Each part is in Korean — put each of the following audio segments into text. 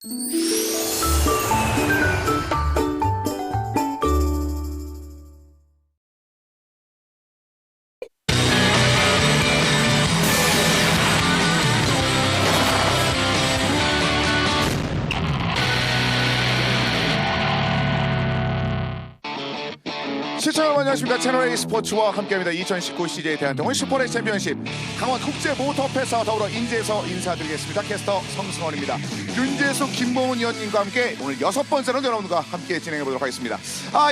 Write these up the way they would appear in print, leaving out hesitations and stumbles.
시청자 여러분 안녕하십니까. 채널A 스포츠와 함께합니다. 2019 CJ 대한통운 슈퍼레이 챔피언십 강원 국제 모터패스와 더불어 인제에서 인사드리겠습니다. 캐스터 성승원입니다. 윤재수, 김봉훈 위원님과 함께 오늘 6번째로 여러분과 함께 진행해보도록 하겠습니다.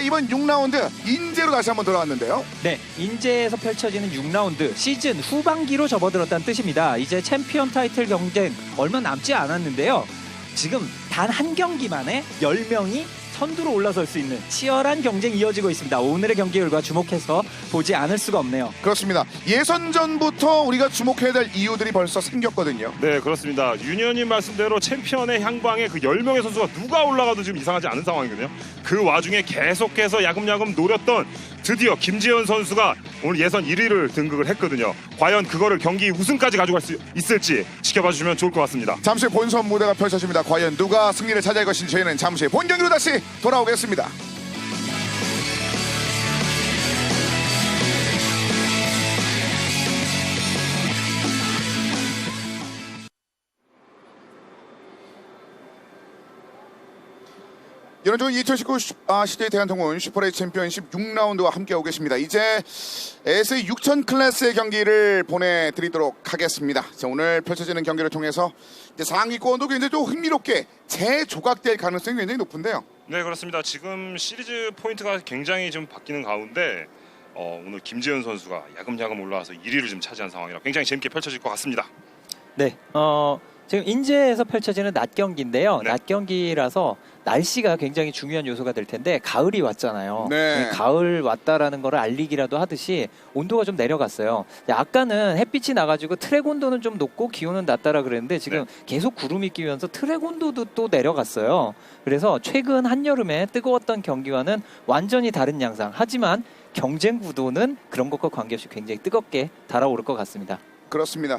이번 6라운드 인제로 다시 한번 돌아왔는데요. 네, 인제에서 펼쳐지는 6라운드 시즌 후반기로 접어들었다는 뜻입니다. 이제 챔피언 타이틀 경쟁 얼마 남지 않았는데요. 지금 단 한 경기만에 10명이 선두로 올라설 수 있는 치열한 경쟁이 이어지고 있습니다. 오늘의 경기 결과 주목해서 보지 않을 수가 없네요. 그렇습니다. 예선전부터 우리가 주목해야 될 이유들이 벌써 생겼거든요. 네, 그렇습니다. 윤현님 말씀대로 챔피언의 향방에 그 10명의 선수가 누가 올라가도 지금 이상하지 않은 상황이거든요. 그 와중에 계속해서 야금야금 노렸던 드디어 김재현 선수가 오늘 예선 1위를 등극을 했거든요. 과연 그거를 경기 우승까지 가져갈 수 있을지 지켜봐 주시면 좋을 것 같습니다. 잠시 후 본선 무대가 펼쳐집니다. 과연 누가 승리를 차지할 것인지 저희는 잠시 후 본 경기로 다시 돌아오겠습니다. 연중 2019 CJ 대한통운 슈퍼레이 챔피언십 6라운드와 함께하고 계십니다. 이제 SA 6000 클래스의 경기를 보내드리도록 하겠습니다. 자, 오늘 펼쳐지는 경기를 통해서 이제 상위권도 굉장히 좀 흥미롭게 재조각될 가능성이 굉장히 높은데요. 네, 그렇습니다. 지금 시리즈 포인트가 굉장히 좀 바뀌는 가운데 오늘 김재현 선수가 야금야금 올라와서 1위를 지금 차지한 상황이라 굉장히 재밌게 펼쳐질 것 같습니다. 네, 지금 인제에서 펼쳐지는 낮 경기인데요. 네. 낮 경기라서 날씨가 굉장히 중요한 요소가 될 텐데 가을이 왔잖아요. 네. 가을 왔다라는 걸 알리기라도 하듯이 온도가 좀 내려갔어요. 아까는 햇빛이 나가지고 트랙 온도는 좀 높고 기온은 낮다라 그랬는데 지금 계속 구름이 끼면서 트랙 온도도 또 내려갔어요. 그래서 최근 한여름에 뜨거웠던 경기와는 완전히 다른 양상. 하지만 경쟁 구도는 그런 것과 관계없이 굉장히 뜨겁게 달아오를 것 같습니다. 그렇습니다.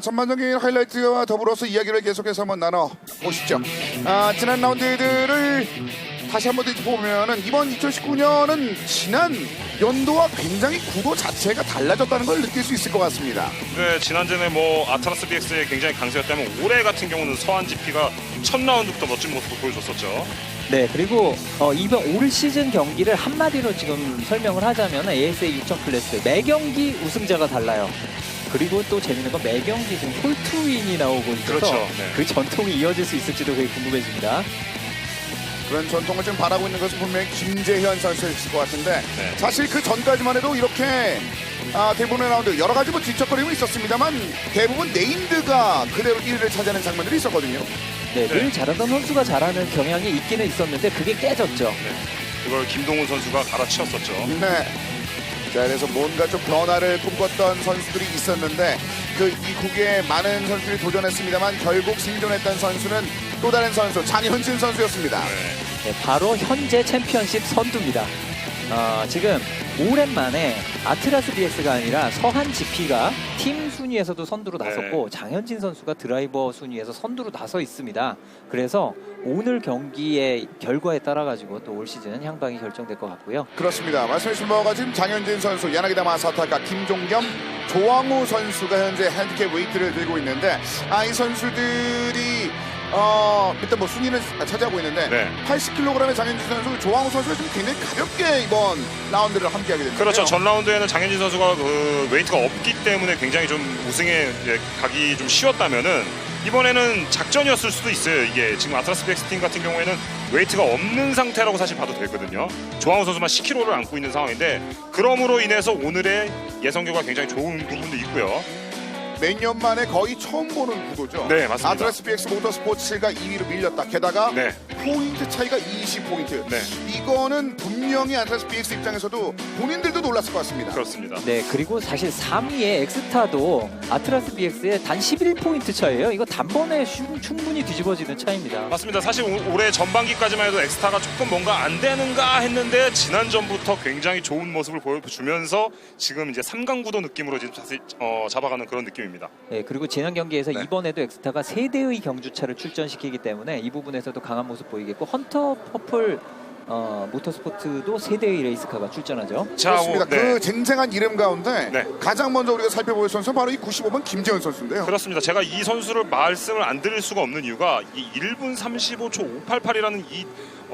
전반적인 하이라이트와 더불어서 이야기를 계속해서 한번 나눠보시죠. 지난 라운드들을 다시 한번 보면은 이번 2019년은 지난 연도와 굉장히 구도 자체가 달라졌다는 걸 느낄 수 있을 것 같습니다. 네, 지난전에 아트라스 BX의 굉장히 강세였다면 올해 같은 경우는 서한 GP가 첫 라운드부터 멋진 모습을 보여줬었죠. 네, 그리고 이번 올 시즌 경기를 한마디로 지금 설명을 하자면 ASA 6000 클래스 매 경기 우승자가 달라요. 그리고 또 재밌는 건 매 경기 지금 폴트윈이 나오고 있어서 그렇죠. 네. 그 전통이 이어질 수 있을지도 되게 궁금해집니다. 그런 전통을 지금 바라고 있는 것은 분명히 김재현 선수였을 것 같은데 네. 사실 그 전까지만 해도 이렇게 대부분의 라운드 여러 가지 뒤척거림은 있었습니다만 대부분 네임드가 그대로 1위를 차지하는 장면들이 있었거든요. 네, 늘 잘하던 선수가 잘하는 경향이 있기는 있었는데 그게 깨졌죠. 네. 그걸 김동훈 선수가 갈아치웠었죠. 네. 자, 그래서 뭔가 좀 변화를 꿈꿨던 선수들이 있었는데 그 이후에 많은 선수들이 도전했습니다만 결국 생존했던 선수는 또 다른 선수 장현진 선수였습니다. 네, 바로 현재 챔피언십 선두입니다. 지금 오랜만에 아트라스 BX가 아니라 서한 GP가 팀 순위에서도 선두로 나섰고 장현진 선수가 드라이버 순위에서 선두로 나서 있습니다. 그래서 오늘 경기의 결과에 따라 가지고 또 올 시즌 향방이 결정될 것 같고요. 그렇습니다. 말씀해주신 바와 같이 장현진 선수, 야나기다 마사타카, 김종겸, 조항우 선수가 현재 핸디캡 웨이트를 들고 있는데 이 선수들이 일단 순위는 차지하고 있는데 80kg의 장현진 선수, 조항우 선수가 좀 굉장히 가볍게 이번 라운드를 함께하게 됐는데요. 그렇죠. 전 라운드에는 장현진 선수가 그 웨이트가 없기 때문에 굉장히 좀 우승에 가기 좀 쉬웠다면은 이번에는 작전이었을 수도 있어요. 이게 지금 아트라스 BX 팀 같은 경우에는 웨이트가 없는 상태라고 사실 봐도 되거든요. 조항우 선수만 10kg를 안고 있는 상황인데 그럼으로 인해서 오늘의 예선 결과 굉장히 좋은 부분도 있고요. 몇 년 만에 거의 처음 보는 구도죠. 네, 맞습니다. 아트라스 BX 모터스포츠가 2위로 밀렸다. 게다가 네. 포인트 차이가 20포인트. 네. 이거는 분명히 아트라스 BX 입장에서도 본인들도 놀랐을 것 같습니다. 그렇습니다. 네, 그리고 사실 3위의 엑스타도 아트라스 BX의 단 11포인트 차이예요. 이거 단번에 충분히 뒤집어지는 차이입니다. 맞습니다. 사실 올해 전반기까지만 해도 엑스타가 조금 뭔가 안 되는가 했는데 지난전부터 굉장히 좋은 모습을 보여주면서 지금 이제 3강 구도 느낌으로 지금 자세히 잡아가는 그런 느낌입니다. 장점입니다. 네, 그리고 지난 경기에서 네. 이번에도 엑스타가 3대의 경주차를 출전시키기 때문에 이 부분에서도 강한 모습 보이겠고 헌터 퍼플 모터스포츠도 3대의 레이스카가 출전하죠. 자, 그렇습니다. 네. 그 쟁쟁한 이름 가운데 네. 가장 먼저 우리가 살펴볼 선수는 바로 이 95번 김재현 선수인데요. 그렇습니다. 제가 이 선수를 말씀을 안 드릴 수가 없는 이유가 이 1분 35초 588이라는 이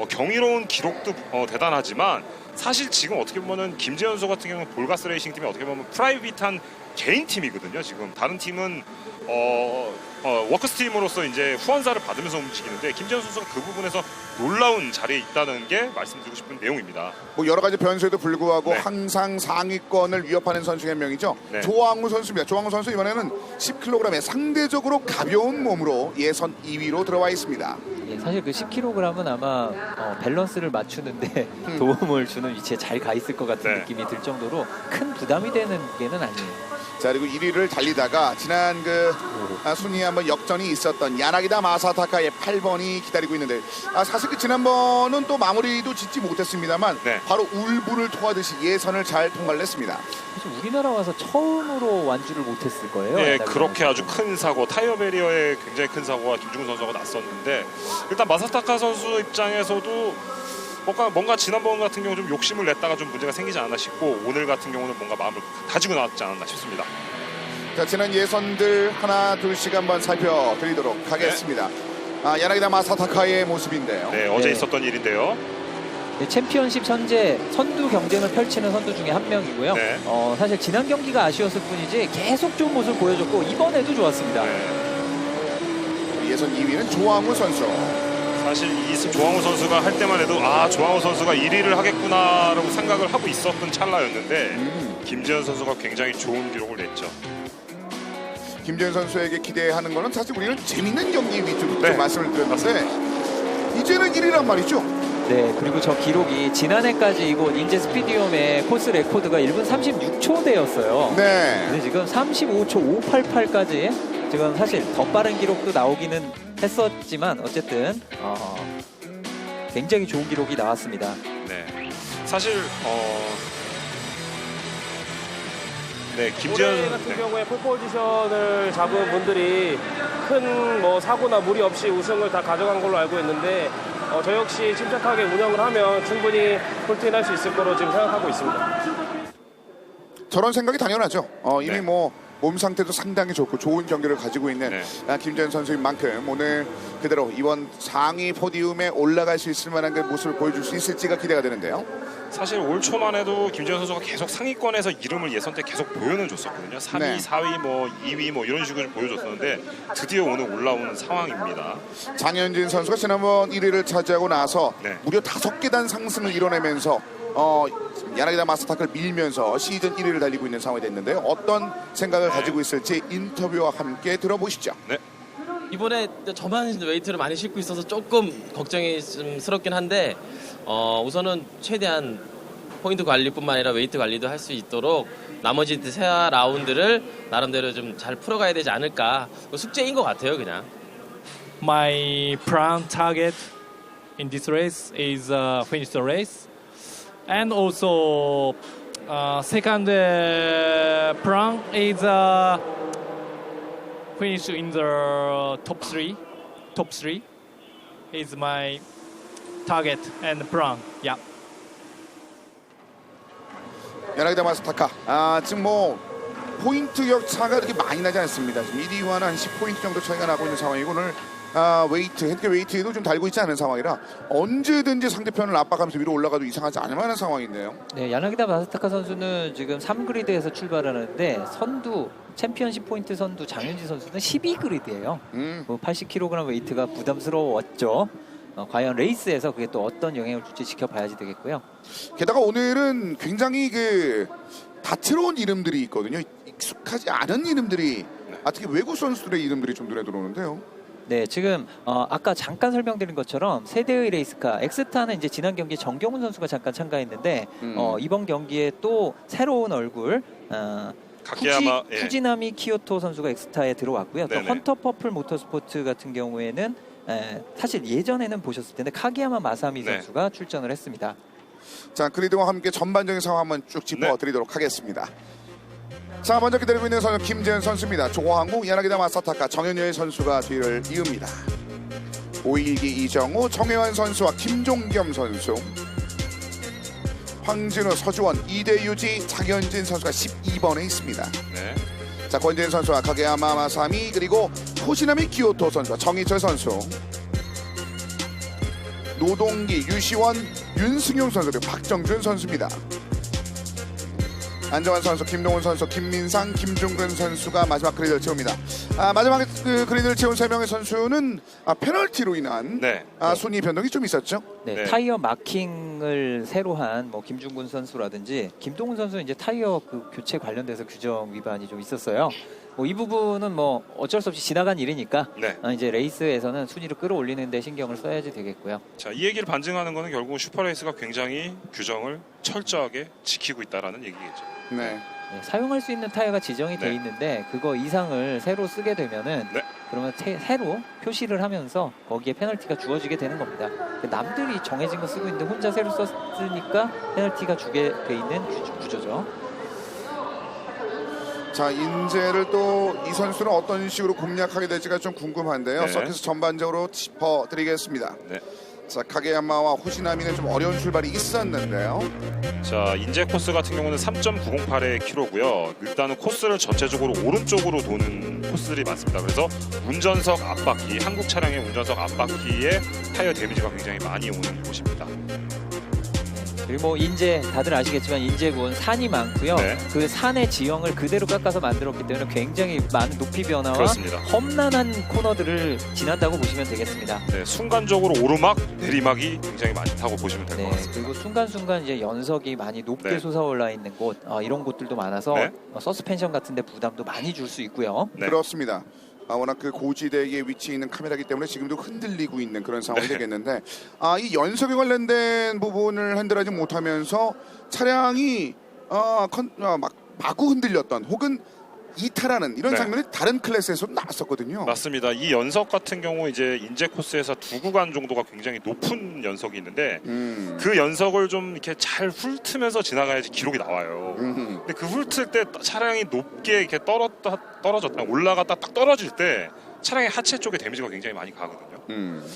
경이로운 기록도 대단하지만 사실 지금 어떻게 보면은 김재현 선수 같은 경우는 볼가스 레이싱 팀이 어떻게 보면 프라이빗한 개인 팀이거든요. 지금 다른 팀은 워크스 팀으로서 이제 후원사를 받으면서 움직이는데 김재현 선수가 그 부분에서 놀라운 자리에 있다는 게 말씀드리고 싶은 내용입니다. 뭐 여러 가지 변수에도 불구하고 네. 항상 상위권을 위협하는 선수 중 한 명이죠. 네. 조항우 선수입니다. 조항우 선수 이번에는 10kg의 상대적으로 가벼운 몸으로 예선 2위로 들어와 있습니다. 예, 사실 그 10kg은 아마 밸런스를 맞추는데 도움을 주는 위치에 잘 가 있을 것 같은 네. 느낌이 들 정도로 큰 부담이 되는 게는 아니에요. 자, 그리고 1위를 달리다가 지난 순위에 한번 역전이 있었던 야나기다 마사타카의 8번이 기다리고 있는데 사실 그 지난번은 또 마무리도 짓지 못했습니다만 네. 바로 울분을 토하듯이 예선을 잘 통과를 했습니다. 사실 우리나라 와서 처음으로 완주를 못했을 거예요. 네, 야나기다 그렇게 아주 선수는. 큰 사고, 타이어 베리어에 굉장히 큰 사고가 김중근 선수가 났었는데 일단 마사타카 선수 입장에서도 뭔가 지난번 같은 경우 좀 욕심을 냈다가 좀 문제가 생기지 않았나 싶고 오늘 같은 경우는 뭔가 마음을 다지고 나왔지 않았나 싶습니다. 자, 지난 예선들 하나 둘씩 한번 살펴드리도록 하겠습니다. 야나기다 마사타카의 모습인데요. 네, 어제 네. 있었던 일인데요. 네, 챔피언십 현재 선두 경쟁을 펼치는 선수 중에 한 명이고요. 네. 사실 지난 경기가 아쉬웠을 뿐이지 계속 좋은 모습을 보여줬고 이번에도 좋았습니다. 네. 예선 2위는 조항우 선수. 사실 이 조항우 선수가 할 때만 해도 조항우 선수가 1위를 하겠구나라고 생각을 하고 있었던 찰나였는데 김재현 선수가 굉장히 좋은 기록을 냈죠. 김재현 선수에게 기대하는 거는 사실 우리는 재밌는 경기 위주로 네. 좀 말씀을 드렸는데 이제는 1위란 말이죠. 네, 그리고 저 기록이 지난해까지 이곳 인제 스피디움의 코스 레코드가 1분 36초대였어요. 네. 근데 지금 35초 588까지 지금 사실 더 빠른 기록도 나오기는 했었지만 어쨌든 굉장히 좋은 기록이 나왔습니다. 네. 사실 네, 김재현 올해 같은 경우에 폴포지션을 잡은 분들이 큰 뭐 사고나 무리 없이 우승을 다 가져간 걸로 알고 있는데 저 역시 침착하게 운영을 하면 충분히 폴트인할 수 있을 거로 지금 생각하고 있습니다. 저런 생각이 당연하죠. 이미 네. 뭐 몸 상태도 상당히 좋고 좋은 경기를 가지고 있는 네. 김재현 선수인 만큼 오늘 그대로 이번 상위 포디움에 올라갈 수 있을 만한 그 모습을 보여줄 수 있을지가 기대가 되는데요. 사실 올 초만 해도 김재현 선수가 계속 상위권에서 이름을 예선 때 계속 보여는 줬었거든요. 3위, 네. 4위, 뭐 2위 뭐 이런 식으로 보여줬었는데 드디어 오늘 올라온 상황입니다. 장현진 선수가 지난번 1위를 차지하고 나서 네. 무려 5계단 상승을 이뤄내면서 야나기다 마사타카를 밀면서 시즌 1위를 달리고 있는 상황이 됐는데요. 어떤 생각을 가지고 있을지 인터뷰와 함께 들어보시죠. 네. 이번에 저만 웨이트를 많이 싣고 있어서 조금 걱정이 좀 스럽긴 한데 우선은 최대한 포인트 관리뿐만 아니라 웨이트 관리도 할 수 있도록 나머지 세 라운드를 나름대로 좀 잘 풀어가야 되지 않을까 숙제인 것 같아요 그냥. My prime target in this race is finish the race, and also second prime is finish in the top three. Top three is my target and prime. Yeah. 야나기다 마사타카 지금 뭐 포인트 격차가 그렇게 많이 나지 않습니다. 지금 1위와는 한 10포인트 정도 차이가 나고 있는 상황이고 오늘 웨이트, 헤드게 웨이트에도 좀 달고 있지 않은 상황이라 언제든지 상대편을 압박하면서 위로 올라가도 이상하지 않을 만한 상황인데요. 네, 야나기다 마사타카 선수는 지금 3그리드에서 출발하는데 선두 챔피언십 포인트 선두 장현진 선수는 12그리드예요. 80kg 웨이트가 부담스러웠죠. 과연 레이스에서 그게 또 어떤 영향을 줄지 지켜봐야지 되겠고요. 게다가 오늘은 굉장히 다채로운 이름들이 있거든요. 익숙하지 않은 이름들이 특히 외국 선수들의 이름들이 좀 눈에 들어오는데요. 네, 지금 아까 잠깐 설명드린 것처럼 세대의 레이스카 엑스타는 이제 지난 경기 정경훈 선수가 잠깐 참가했는데 이번 경기에 또 새로운 얼굴 가케야마, 예. 후지나미 키요토 선수가 엑스타에 들어왔고요. 또 네네. 헌터 퍼플 모터스포츠 같은 경우에는 사실 예전에는 보셨을 텐데 카게야마 마사미 네. 선수가 출전을 했습니다. 자, 그리드와 함께 전반적인 상황 한번 쭉 짚어드리도록 하겠습니다. 자, 먼저 기다리고 있는 선수 김재현 선수입니다. 조항국, 야나기다 마사타카, 정현여의 선수가 뒤를 이읍니다. 5일기 이정우, 정혜환 선수와 김종겸 선수, 황진우, 서주원, 이대유지, 장현진 선수가 12번에 있습니다. 네. 자, 권재현 선수와 가게야마 마사미, 그리고 호시나미 기요토 선수와 정희철 선수, 노동기, 유시원, 윤승용 선수, 그리고 박정준 선수입니다. 안정환 선수, 김동훈 선수, 김민상, 김중근 선수가 마지막 그리드를 채웁니다. 마지막에 그 그리드를 채운 3명의 선수는 페널티로 인한 네. 순위 변동이 좀 있었죠. 네, 네. 타이어 마킹을 새로 한 뭐 김중근 선수라든지 김동훈 선수는 이제 타이어 그 교체 관련돼서 규정 위반이 좀 있었어요. 뭐 이 부분은 뭐 어쩔 수 없이 지나간 일이니까 네. 이제 레이스에서는 순위를 끌어올리는 데 신경을 써야지 되겠고요. 자, 이 얘기를 반증하는 거는 결국은 슈퍼레이스가 굉장히 규정을 철저하게 지키고 있다라는 얘기겠죠. 네. 네, 사용할 수 있는 타이어가 지정이 돼 네. 있는데 그거 이상을 새로 쓰게 되면은 네. 그러면 새로 표시를 하면서 거기에 페널티가 주어지게 되는 겁니다. 남들이 정해진 거 쓰고 있는데 혼자 새로 썼으니까 페널티가 주게 돼 있는 구조죠. 자, 인재를 또 이 선수는 어떤 식으로 공략하게 될지가 좀 궁금한데요. 네. 서킷 전반적으로 짚어드리겠습니다. 네. 자, 카게야마와 호시나미는 좀 어려운 출발이 있었는데요. 자, 인제 코스 같은 경우는 3.908의 키로고요. 일단은 코스를 전체적으로 오른쪽으로 도는 코스들이 많습니다. 그래서 운전석 앞바퀴, 한국 차량의 운전석 앞바퀴에 타이어 데미지가 굉장히 많이 오는 곳입니다. 그리고 뭐 인제 다들 아시겠지만 인제군 산이 많고요. 네. 그 산의 지형을 그대로 깎아서 만들었기 때문에 굉장히 많은 높이 변화와 그렇습니다. 험난한 코너들을 지났다고 보시면 되겠습니다. 네, 순간적으로 오르막, 내리막이 굉장히 많이 타고 보시면 될 것 네, 같습니다. 그리고 순간순간 이제 연석이 많이 높게 네. 솟아올라 있는 곳 이런 곳들도 많아서 네. 서스펜션 같은데 부담도 많이 줄 수 있고요. 네. 그렇습니다. 워낙 그 고지대에 위치해 있는 카메라이기 때문에 지금도 흔들리고 있는 그런 상황이 네. 되겠는데 이 연석에 관련된 부분을 핸들하지 못하면서 차량이 마구 흔들렸던 혹은 이탈하는 이런 네. 장면이 다른 클래스에서도 나왔었거든요. 맞습니다. 이 연석 같은 경우 이제 인제 코스에서 2구간 정도가 굉장히 높은 연석이 있는데 그 연석을 좀 이렇게 잘 훑으면서 지나가야지 기록이 나와요. 근데 그 훑을 때 차량이 높게 이렇게 떨어졌다 올라갔다 딱 떨어질 때 차량의 하체 쪽에 데미지가 굉장히 많이 가거든요.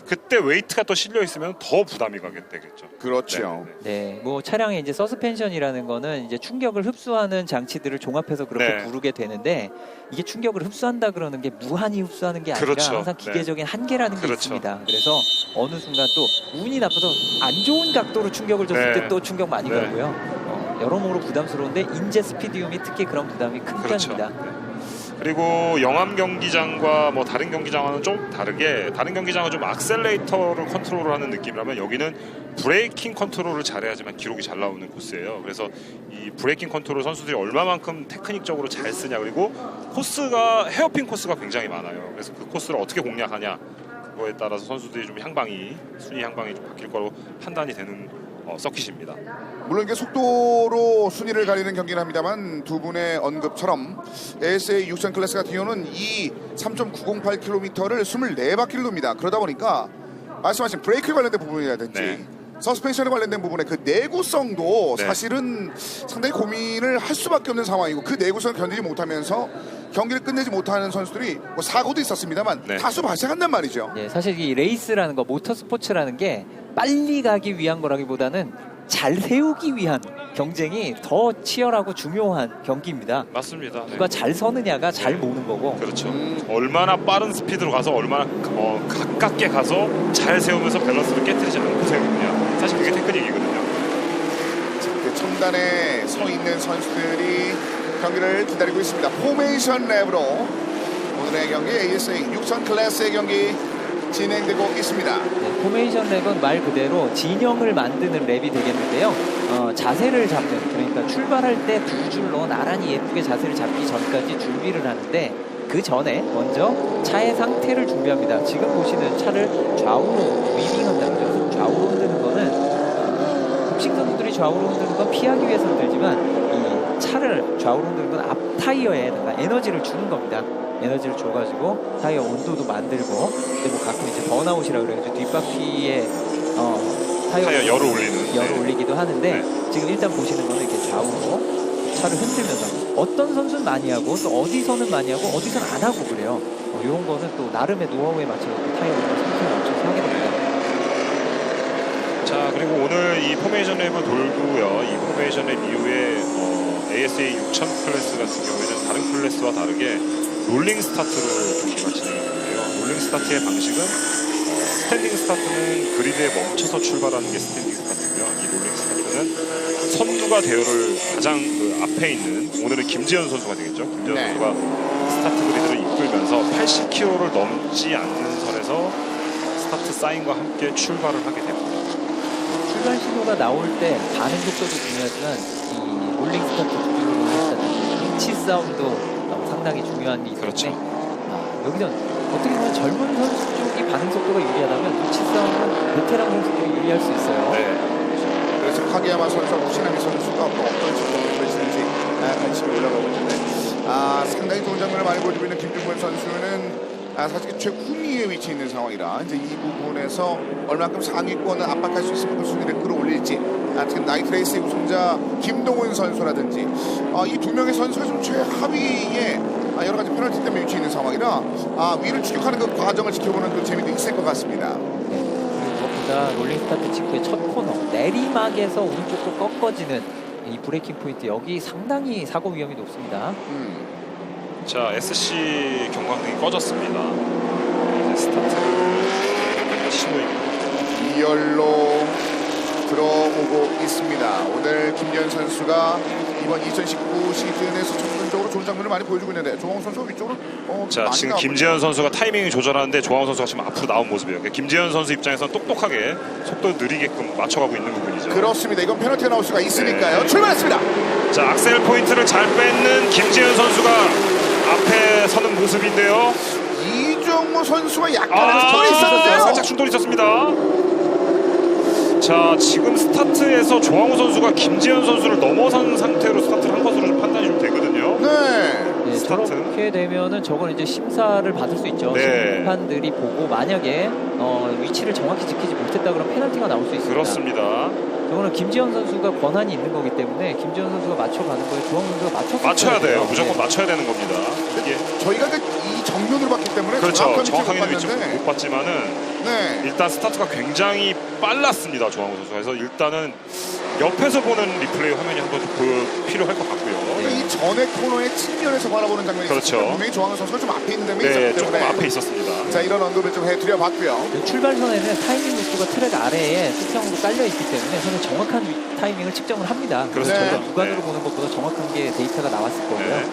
그때 웨이트가 또 실려 있으면 더 부담이 가게 되겠죠. 그렇죠. 네, 뭐 차량의 이제 서스펜션이라는 거는 이제 충격을 흡수하는 장치들을 종합해서 그렇게 네. 부르게 되는데 이게 충격을 흡수한다 그러는 게 무한히 흡수하는 게 아니라 그렇죠. 항상 기계적인 한계라는 게 그렇죠. 있습니다. 그래서 어느 순간 또 운이 나빠서 안 좋은 각도로 충격을 줬을 네. 때 또 충격 많이 네. 가고요. 여러모로 부담스러운데 인제 스피디움이 특히 그런 부담이 큰 그렇죠. 편입니다. 네. 그리고 영암 경기장과 뭐 다른 경기장과는 좀 다르게 다른 경기장은 좀 악셀레이터를 컨트롤을 하는 느낌이라면 여기는 브레이킹 컨트롤을 잘해야지만 기록이 잘 나오는 코스예요. 그래서 이 브레이킹 컨트롤 선수들이 얼마만큼 테크닉적으로 잘 쓰냐 그리고 코스가 헤어핀 코스가 굉장히 많아요. 그래서 그 코스를 어떻게 공략하냐 그거에 따라서 선수들이 좀 순위 향방이 좀 바뀔 거로 판단이 되는 서킷입니다. 물론 이게 속도로 순위를 가리는 경기는 합니다만 두 분의 언급처럼 ASA 6000 클래스 같은 경우는 이 3.908km를 24바퀴를 돕니다. 그러다 보니까 말씀하신 브레이크 관련된 부분이라든지 네. 서스펜션에 관련된 부분의 그 내구성도 네. 사실은 상당히 고민을 할 수밖에 없는 상황이고 그 내구성을 견디지 못하면서 경기를 끝내지 못하는 선수들이 뭐 사고도 있었습니다만 네. 다수 발생한단 말이죠. 예, 사실 이 레이스라는 거 모터스포츠라는 게 빨리 가기 위한 거라기보다는 잘 세우기 위한 경쟁이 더 치열하고 중요한 경기입니다. 맞습니다. 네. 누가 잘 서느냐가 잘 모는 거고. 그렇죠. 얼마나 빠른 스피드로 가서 얼마나 가깝게 가서 잘 세우면서 밸런스를 깨뜨리지 않고 세우느냐. 사실 그게 테크닉이거든요. 그 첨단에 서 있는 선수들이 경기를 기다리고 있습니다. 포메이션 랩으로 오늘의 경기 ASA 6000 클래스의 경기 진행되고 있습니다. 네, 포메이션 랩은 말 그대로 진영을 만드는 랩이 되겠는데요. 자세를 잡는, 그러니까 출발할 때 두 줄로 나란히 예쁘게 자세를 잡기 전까지 준비를 하는데 그 전에 먼저 차의 상태를 준비합니다. 지금 보시는 차를 좌우로 위빙한다는 거죠. 좌우로 흔드는 거는 복싱 선수들이 좌우로 흔드는 건 피하기 위해서 흔들지만 이 차를 좌우로 흔드는 건 앞 타이어에다가 에너지를 주는 겁니다. 에너지를 줘가지고 타이어 온도도 만들고, 근데 뭐 가끔 이제 번아웃이라 그래가지고 뒷바퀴에 타이어 열을 올리는. 열을 네. 올리기도 하는데 네. 지금 일단 보시는 거는 이렇게 좌우로 차를 흔들면서 어떤 선수는 많이 하고 또 어디서는 많이 하고 어디서는 안 하고 그래요. 이런 거는 또 나름의 노하우에 맞춰서 타이밍을 선수에 맞춰서 하게 됩니다. 자, 그리고 오늘 이 포메이션 랩을 돌고요. 이 포메이션 랩 이후에 ASA 6000 클래스 같은 경우에는 다른 클래스와 다르게 롤링 스타트로 경기가 진행이 되는데요. 롤링 스타트의 방식은 스탠딩 스타트는 그리드에 멈춰서 출발하는 게 스탠딩 스타트고요. 이 롤링 스타트는 선두가 대열을 가장 그 앞에 있는, 오늘은 김지현 선수가 되겠죠. 김지현 네. 선수가 스타트 그리드를 이끌면서 80km를 넘지 않는 선에서 스타트 사인과 함께 출발을 하게 됩니다. 출발 신호가 나올 때 반응 속도도 중요하지만 이 롤링 스타트, 롤링 스타트, 인치 싸움도 상당히 중요한 이 그렇죠. 여기서 어떻게 보면 젊은 선수 쪽이 반응 속도가 유리하다면 인치 싸움은 베테랑 선수들이 유리할 수 있어요. 네. 그래서 카게야마 선수와 후시나미 선수가 어떤 식으로 펼치는지 관심이 올라가고 있는데 상당히 좋은 장면을 많이 보여주고 있는 김중권 선수는 사실 최후미에 위치해 있는 상황이라 이제 이 부분에서 얼마큼 상위권을 압박할 수 있으면 그 순위를 끌어올릴지 지금 나이트레이스의 우승자 김동훈 선수라든지 이 두 명의 선수가 좀 최하위에 여러 가지 페널티 때문에 위치해 있는 상황이라 위를 추격하는 그 과정을 지켜보는 그 재미도 있을 것 같습니다. 그리고 무엇보다 롤링 스타트 직후의 첫 코너 내리막에서 오른쪽으로 꺾어지는 이 브레이킹 포인트, 여기 상당히 사고 위험이 높습니다. 자, SC 경광등이 꺼졌습니다. 이제 스타트를 신호입니다. 2열로 들어오고 있습니다. 오늘 김연 선수가 이번 2019 시즌에서 전반적으로 좋은 장면을 많이 보여주고 있는데 조항우 선수가 위쪽으로 자, 많이 지금 나오고 김재현 선수가 타이밍을 조절하는데 조항우 선수가 지금 앞으로 나온 모습이에요. 그러니까 김재현 선수 입장에서는 똑똑하게 속도 느리게끔 맞춰가고 있는 부분이죠. 그렇습니다. 이건 페널티가 나올 수가 있으니까요. 출발했습니다. 자, 악셀 포인트를 잘 뺏는 김재현 선수가 앞에 서는 모습인데요. 이정우 선수가 약간의 충돌이 있었는데요. 살짝 충돌이 있었습니다. 자, 지금 스타트에서 조항우 선수가 김재현 선수를 넘어선 상태로 스타트를 한 것으로 좀 판단이 좀 되거든요. 네. 네, 스타트. 저렇게 되면은 저건 이제 심사를 받을 수 있죠. 네. 심판들이 보고 만약에 위치를 정확히 지키지 못했다 그러면 페널티가 나올 수 있습니다. 그렇습니다. 저거는 김지현 선수가 권한이 있는 거기 때문에 김지현 선수가 맞춰가는 거에 조항 선수가 맞춰야 돼요. 무조건 네. 맞춰야 되는 겁니다. 이게 저희가 이 정면으로 봤기 때문에 그렇죠. 정확한 정확하게 위치를 위치 못 봤지만은 네. 일단 스타트가 굉장히 빨랐습니다. 조항우 선수가. 그래서 일단은 옆에서 보는 리플레이 화면이 한번 필요할 것 같고요. 그러니까 이 전에 코너의 측면에서 바라보는 장면이 그렇죠. 있었는데 분명히 조항우 선수가 좀 앞에 있는 장면이 네, 있었기 조금 때문에 앞에 있었습니다. 자, 이런 언급을 좀 해드려봤고요. 그 출발선에는 타이밍 루트가 트랙 아래에 수평으로 깔려 있기 때문에 저는 정확한 타이밍을 측정을 합니다. 그렇죠. 저희가 네. 육안으로 네. 보는 것보다 정확한 게 데이터가 나왔을 거고요. 네.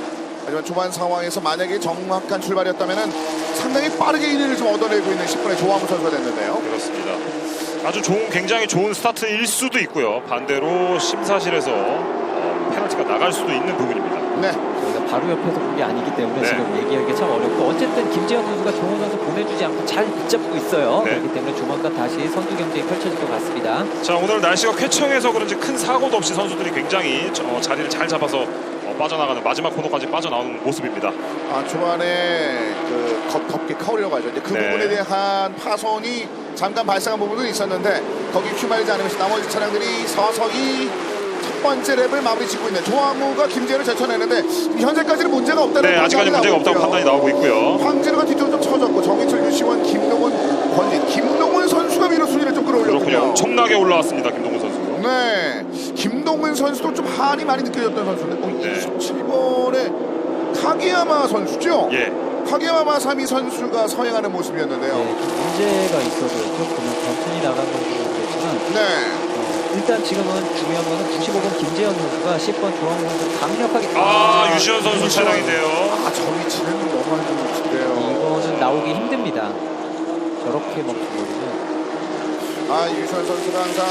하지만 초반 상황에서 만약에 정확한 출발이었다면 상당히 빠르게 1위를 좀 얻어내고 있는 10분의 조항우 선수가 됐는데요. 그렇습니다. 아주 굉장히 좋은 스타트일 수도 있고요. 반대로 심사실에서 페널티가 나갈 수도 있는 부분입니다. 네. 저희가 바로 옆에서 본 게 아니기 때문에 네. 지금 얘기하기가 참 어렵고 어쨌든 김재현 선수가 조원 선수 보내주지 않고 잘 붙잡고 있어요. 네. 그렇기 때문에 조만간 다시 선두 경쟁이 펼쳐질 것 같습니다. 자, 오늘 날씨가 쾌청해서 그런지 큰 사고도 없이 선수들이 굉장히 자리를 잘 잡아서 빠져나가는 마지막 코너까지 빠져나오는 모습입니다. 초반에 그 덮개 커리라고 하죠. 이제 그 네. 부분에 대한 파손이 잠깐 발생한 부분도 있었는데 거기 휘말리지 않으면서 나머지 차량들이 서서히 첫 번째 랩을 마무리 짓고 있는 조항우가 김재현을 제쳐내는데 현재까지는 문제가 없다는 네, 아직까지 문제가 없다고 판단이 나오고 있고요. 황진우가 뒤쪽으로 좀 쳐졌고 정인철, 유시원, 김동훈, 권진, 김동훈 선수가 위로 순위를 좀 그렇군요. 끌어올렸군요. 엄청나게 올라왔습니다. 김동훈 선수. 네, 김동훈 선수도 좀 한이 많이 느껴졌던 선수인데 네. 27번의 카게야마 선수죠? 예. 카게야마 3위 선수가 서행하는 모습이었는데요. 네, 좀 문제가 있어서 조금 단순히 나간 건지 모르겠지만 네. 일단 지금은 중요한 거는 95번 김재현 선수가 10번 조항우 선수 강력하게 유시현 선수 차량인데요. 저 위치는 너무 안 좋은 위치인데요. 이거는 나오기 힘듭니다. 저렇게 먹으면 유시원 선수가 항상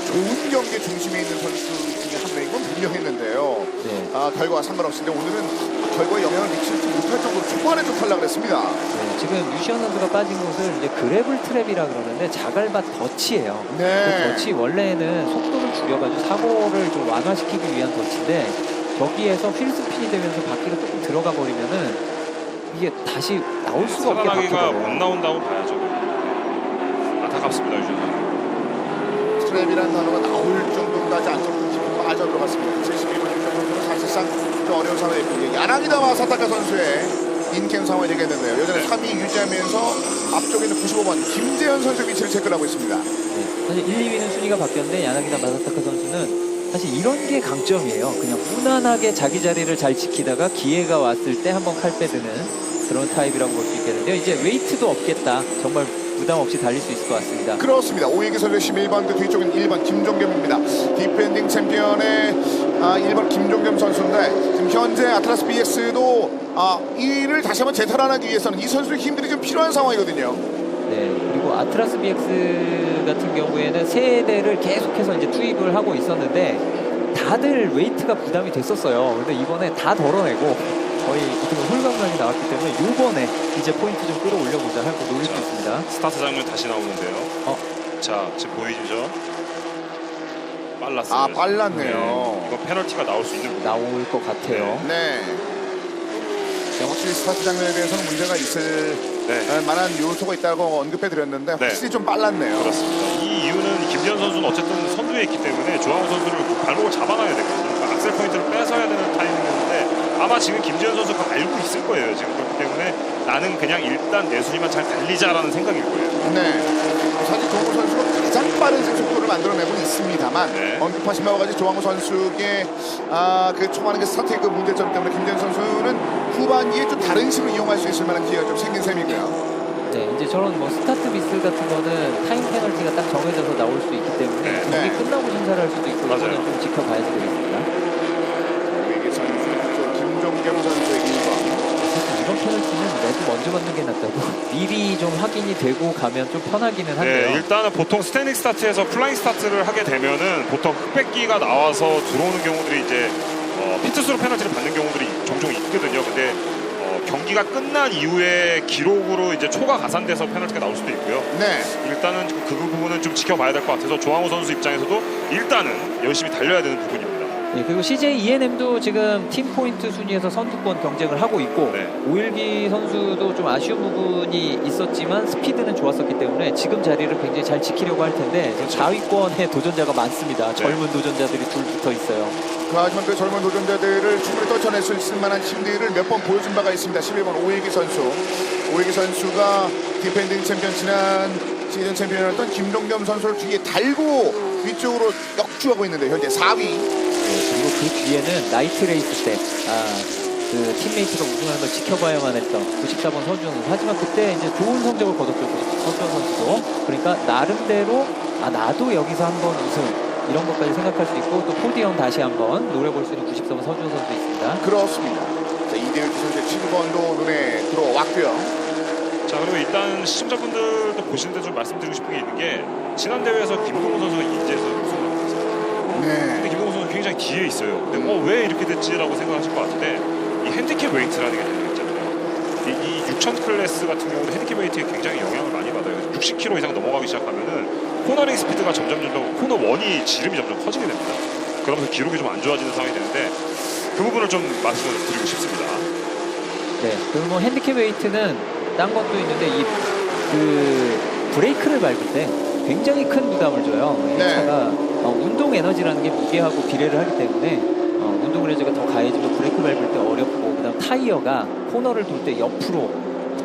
좋은 경기 중심에 있는 선수 중에 한 명인 건 분명했는데요. 네. 결과와 상관없이 근데 오늘은 결과에 영향을 미치지 못할 정도로 초반에 좀 탈락을 했습니다. 네, 지금 유시현 선수가 빠진 곳을 이제 그래블 트랩이라 그러는데 자갈밭 덫이에요. 네. 그 덫이 원래는 속도를 줄여가지고 사고를 좀 완화시키기 위한 덫인데 거기에서 휠스핀이 되면서 바퀴가 조금 들어가 버리면은 이게 다시 나올 수가 없게 살아나기가 못 바뀌어요. 나온다고 봐야죠. 안타깝습니다. 유시현 선수. 트랩이라는 단어가 나올 정도까지 안쪽으로 빠져들어갔습니다. 71번 유시원 선수는 사실상 좀 어려운 상황이 있고 야나기다 마사타카 선수의 인캠 상황이 되겠는데요. 여전히 네. 3위 유지하면서 앞쪽에 있는 95번 김재현 선수 위치를 체크를 하고 있습니다. 네, 사실 1, 2위는 순위가 바뀌었는데 야나기나 마사타카 선수는 사실 이런 게 강점이에요. 그냥 무난하게 자기 자리를 잘 지키다가 기회가 왔을 때 한번 칼 빼드는 그런 타입이라고 볼 수 있겠는데요. 이제 웨이트도 없겠다. 정말 부담 없이 달릴 수 있을 것 같습니다. 그렇습니다. 오예기 선수 11번, 그 뒤쪽은 1번 김종겸입니다. 디펜딩 챔피언의 1번 김종겸 선수인데 지금 현재 아틀라스 BS도 1위를 다시 한번 재탈환하기 위해서는 이 선수의 힘들이 좀 필요한 상황이거든요. 네, 그리고 아트라스 BX 같은 경우에는 세 대를 계속해서 이제 투입을 하고 있었는데 다들 웨이트가 부담이 됐었어요. 근데 이번에 다 덜어내고 거의 홀강강이 나왔기 때문에 이번에 이제 포인트 좀 끌어올려보자 하고 노릴 수 있습니다. 스타트 장면 다시 나오는데요. 자, 지금 보이시죠? 빨랐어요. 빨랐네요. 네, 이거 페널티가 나올 수 있는 부분. 나올 것 같아요. 네. 확실히 스타트 장면에 대해서는 문제가 있을 네. 만한 요소가 있다고 언급해드렸는데 네. 확실히 좀 빨랐네요. 그렇습니다. 이 이유는 김지현 선수는 어쨌든 선두에 있기 때문에 조항우 선수를 발목을 잡아놔야 되거든요. 그러니까 악셀 포인트를 뺏어야 되는 타이밍이었는데 아마 지금 김지현 선수가 알고 있을 거예요. 지금 그렇기 때문에 나는 그냥 일단 내 순위만 잘 달리자라는 생각일 거예요. 네. 사실 조항우 선수가 가장 빠른 속도를 만들어내고 있습니다만 네. 언급하신 바와 같이 조항우 선수의 그 초반의 그 스타트의 그 문제점 때문에 김재현 선수는 후반기에 좀 다른 식으로 이용할 수 있을 만한 기회가 좀 생긴 셈이고요. 네, 이제 저런 뭐 스타트 미스 같은 거는 타임 페널티가 딱 정해져서 나올 수 있기 때문에 네. 경기 네. 끝나고 심사를 할 수도 있고 맞아요. 이거는 좀 지켜봐야지 되겠습니다. 우리 선수 그쪽 김종겸 선수의 1번. 사실 이런 페널티는 내도 먼저 받는 게 낫다고 미리 좀 확인이 되고 가면 좀 편하기는 한데요. 네, 일단은 보통 스탠딩 스타트에서 플라잉 스타트를 하게 되면은 보통 흑백기가 나와서 들어오는 경우들이 이제 피트스로 페널티를 받는 경우들이 종종 있거든요. 근데 경기가 끝난 이후에 기록으로 이제 초과 가산돼서 페널티가 나올 수도 있고요. 네. 일단은 그 부분은 좀 지켜봐야 될 것 같아서 조항우 선수 입장에서도 일단은 열심히 달려야 되는 부분입니다. 네, 그리고 CJ ENM도 지금 팀 포인트 순위에서 선두권 경쟁을 하고 있고 네. 오일기 선수도 좀 아쉬운 부분이 있었지만 스피드는 좋았었기 때문에 지금 자리를 굉장히 잘 지키려고 할 텐데 지금 4위권에 도전자가 많습니다. 젊은 도전자들이 둘 붙어 있어요. 하지만 그 젊은 도전자들을 충분히 떨쳐낼 수 있을 만한 힘들을 몇 번 보여준 바가 있습니다. 11번 오일기 선수. 오일기 선수가 디펜딩 챔피언 지난 시즌 챔피언이었던 김종겸 선수를 뒤에 달고 위쪽으로 역주하고 있는데 현재 4위. 네, 그리고 그 뒤에는 나이트 레이스 때 그 팀메이트가 우승하는 걸 지켜봐야만 했던 94번 서준우. 하지만 그때 이제 좋은 성적을 거뒀죠. 서준우 선수도. 그러니까 나름대로 나도 여기서 한번 우승 이런 것까지 생각할 수 있고 또 포디움 다시 한번 노려볼 수 있는 94번 서준우 선수 있습니다. 그렇습니다. 자, 이대일 선수의 7번도 눈에 들어왔고요. 자, 그리고 일단 시청자분들도 보시는데 좀 말씀드리고 싶은 게 있는 게 지난 대회에서 김동훈 선수가 인제에서 우승을 했어요. 근데 네. 김동훈 선수 굉장히 뒤에 있어요. 근데 왜 이렇게 됐지라고 생각하실 것 같은데 이 핸디캡 웨이트라는 게 있잖아요. 이 6000 클래스 같은 경우는 핸디캡 웨이트에 굉장히 영향을 많이 받아요. 60km 이상 넘어가기 시작하면은 코너링 스피드가 점점 코너 원이 지름이 점점 커지게 됩니다. 그러면서 기록이 좀 안 좋아지는 상황이 되는데 그 부분을 좀 말씀을 드리고 싶습니다. 네, 그리고 뭐 핸디캡 웨이트는 딴 것도 있는데 그 브레이크를 밟을 때 굉장히 큰 부담을 줘요. 이 네. 차가 운동 에너지라는 게 무게하고 비례를 하기 때문에 운동 에너지가 더 가해지면 브레이크 밟을 때 어렵고 그다음 타이어가 코너를 돌 때 옆으로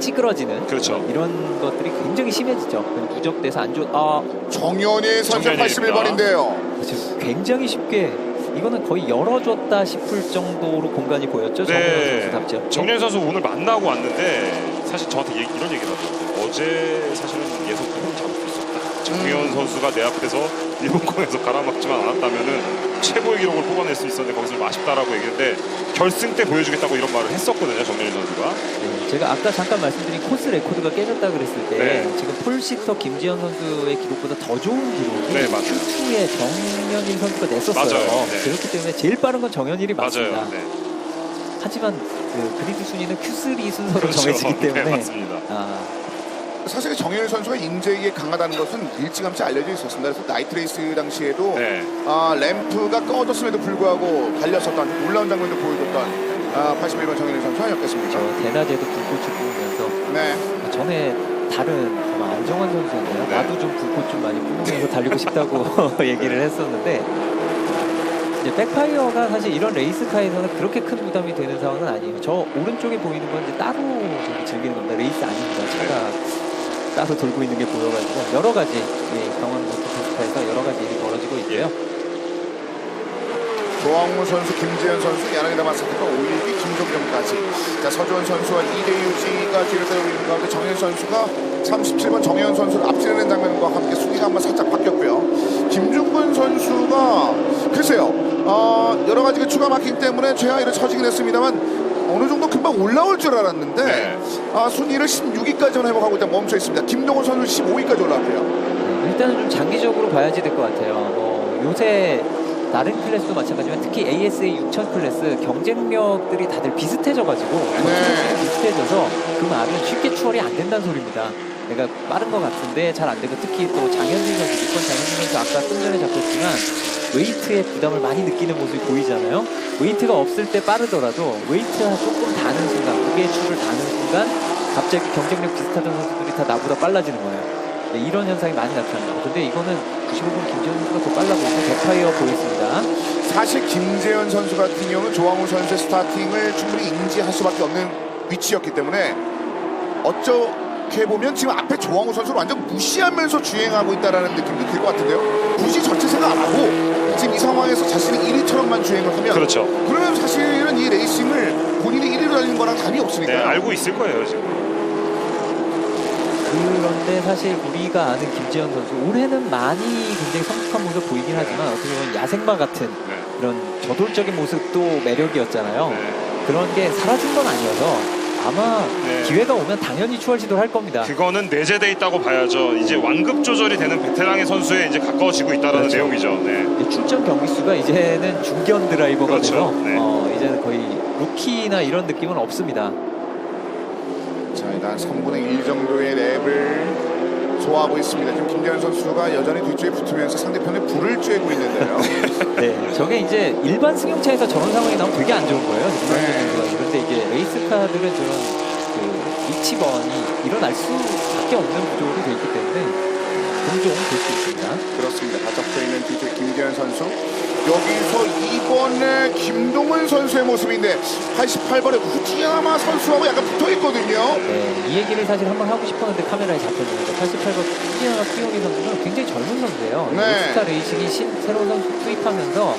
찌그러지는 그렇죠. 이런 것들이 굉장히 심해지죠. 누적돼서 안 좋. 정현희 선수 정현희입니다. 81번인데요. 굉장히 쉽게 이거는 거의 열어줬다 싶을 정도로 공간이 보였죠. 정현희 선수답죠. 정현 선수 오늘 만나고 왔는데 사실 저한테 이런 얘기를 하더라고요. 어제 사실은 예선권을 잡을 수 있었다. 정현 선수가 내 앞에서 일본권에서 가라막지만 않았다면은 최고의 기록을 뽑아낼 수 있었는데 거기서 좀 아쉽다라고 얘기했는데 결승 때 보여주겠다고 이런 말을 했었거든요. 정현 선수가. 네, 제가 아까 잠깐 말씀드린 코스 레코드가 깨졌다 그랬을 때 네. 지금 폴시터 김지현 선수의 기록보다 더 좋은 기록이 네, 맞아요. Q2에 정현일 선수가 냈었어요. 맞아요. 네. 그렇기 때문에 제일 빠른 건 정현일이 맞습니다. 맞아요. 네. 하지만 그 그리드 순위는 Q3 순서로 그렇죠. 정해지기 때문에 네, 맞습니다. 사실 정현희 선수가 인제에 강하다는 것은 일찌감치 알려져 있었습니다. 그래서 나이트레이스 당시에도 네. 램프가 꺼졌음에도 불구하고 달렸었던 놀라운 장면도 보여줬던 81번 정현희 선수 아니었겠습니까? 대낮에도 불꽃을 뿜으면서 네. 전에 다른 아마 안정환 선수였나요? 네. 나도 좀 불꽃 좀 많이 뿜으면서 달리고 싶다고 얘기를 했었는데 이제 백파이어가 사실 이런 레이스카에서는 그렇게 큰 부담이 되는 상황은 아니에요. 저 오른쪽에 보이는 건 이제 따로 저기 즐기는 겁니다. 레이스 아닙니다. 차가 따로 돌고 있는 게 보여가지고 여러 가지 강원 모터스파에서 여러 가지 일이 벌어지고 있고요. 조항우 선수, 김재현 선수, 야나기다 마사키가 5위기 김종경까지. 자, 서주원 선수와 이대유지가 뒤를 따르고 있는 가운데 정현 선수가 37번 정현 선수를 앞지르는 장면과 함께 순위가 한번 살짝 바뀌었고요. 김중근 선수가 글쎄요, 여러 가지 추가 마킹 때문에 최하위를 처지긴 했습니다만 어느 정도 금방 올라올 줄 알았는데 네. 순위를 16위까지만 회복하고 일단 멈춰 있습니다. 김동훈 선수 15위까지 올라왔고요. 일단은 좀 장기적으로 봐야지 될 것 같아요. 요새 다른 클래스도 마찬가지지만 특히 ASA 6000 클래스 경쟁력들이 다들 비슷해져가지고 비슷해져서 그 말은 쉽게 추월이 안 된다는 소리입니다. 내가 빠른 것 같은데 잘 안 되고 특히 또 장현진 선수, 6번 장현진 선수 아까 좀 전에 잡혔지만 웨이트의 부담을 많이 느끼는 모습이 보이잖아요. 웨이트가 없을 때 빠르더라도 웨이트가 조금 다는 순간, 무게추를 다는 순간 갑자기 경쟁력 비슷하던 선수들이 다 나보다 빨라지는 거예요. 네, 이런 현상이 많이 나타납니다. 근데 이거는 95번 김재현 선수가 더 빨라 보이고 백파이어 보였습니다. 사실 김재현 선수 같은 경우는 조항우 선수의 스타팅을 충분히 인지할 수밖에 없는 위치였기 때문에 어떻게 보면 지금 앞에 조항우 선수를 완전 무시하면서 주행하고 있다는 느낌도 들 것 같은데요. 굳이 전체 생각 안 하고 지금 이 상황에서 자신이 1위처럼만 주행을 하면 그렇죠. 그러면 사실은 이 레이싱을 본인이 1위로 달리는 거랑 답이 없으니까. 네, 알고 있을 거예요 지금. 그런데 사실 우리가 아는 김재현 선수 올해는 많이 굉장히 성숙한 모습 보이긴 하지만 어떻게 보면 야생마 같은 네. 그런 저돌적인 모습도 매력이었잖아요. 네. 그런 게 사라진 건 아니어서 아마 네. 기회가 오면 당연히 추월 시도를 할 겁니다. 그거는 내재돼 있다고 봐야죠. 이제 완급 조절이 되는 베테랑의 선수에 이제 가까워지고 있다는 그렇죠. 내용이죠. 네. 출전 경기 수가 이제는 중견 드라이버가 그렇죠. 돼서 네. 이제는 거의 루키나 이런 느낌은 없습니다. 자, 일단 3분의 1 정도의 랩을 소화하고 있습니다. 지금 김재현 선수가 여전히 뒤쪽에 붙으면서 상대편에 불을 쬐고 있는데요. 네, 저게 이제 일반 승용차에서 저런 상황이 나오면 되게 안 좋은 거예요. 네. 그런데 이게 레이스카들은 저런 그 위치번이 일어날 수밖에 없는 구조로 되어 있기 때문에 종종 볼 수 있습니다. 그렇습니다. 다 적혀 있는 뒤쪽에 김재현 선수. 여기서 이번에 김동훈 선수의 모습인데 88번의 우지야마 선수하고 약간 붙어 있거든요. 네, 이 얘기를 사실 한번 하고 싶었는데 카메라에 잡혔는데 88번 후지야마 키오미 선수는 굉장히 젊은 선수예요. 네. 스타 레이싱이 새로운 선수 투입하면서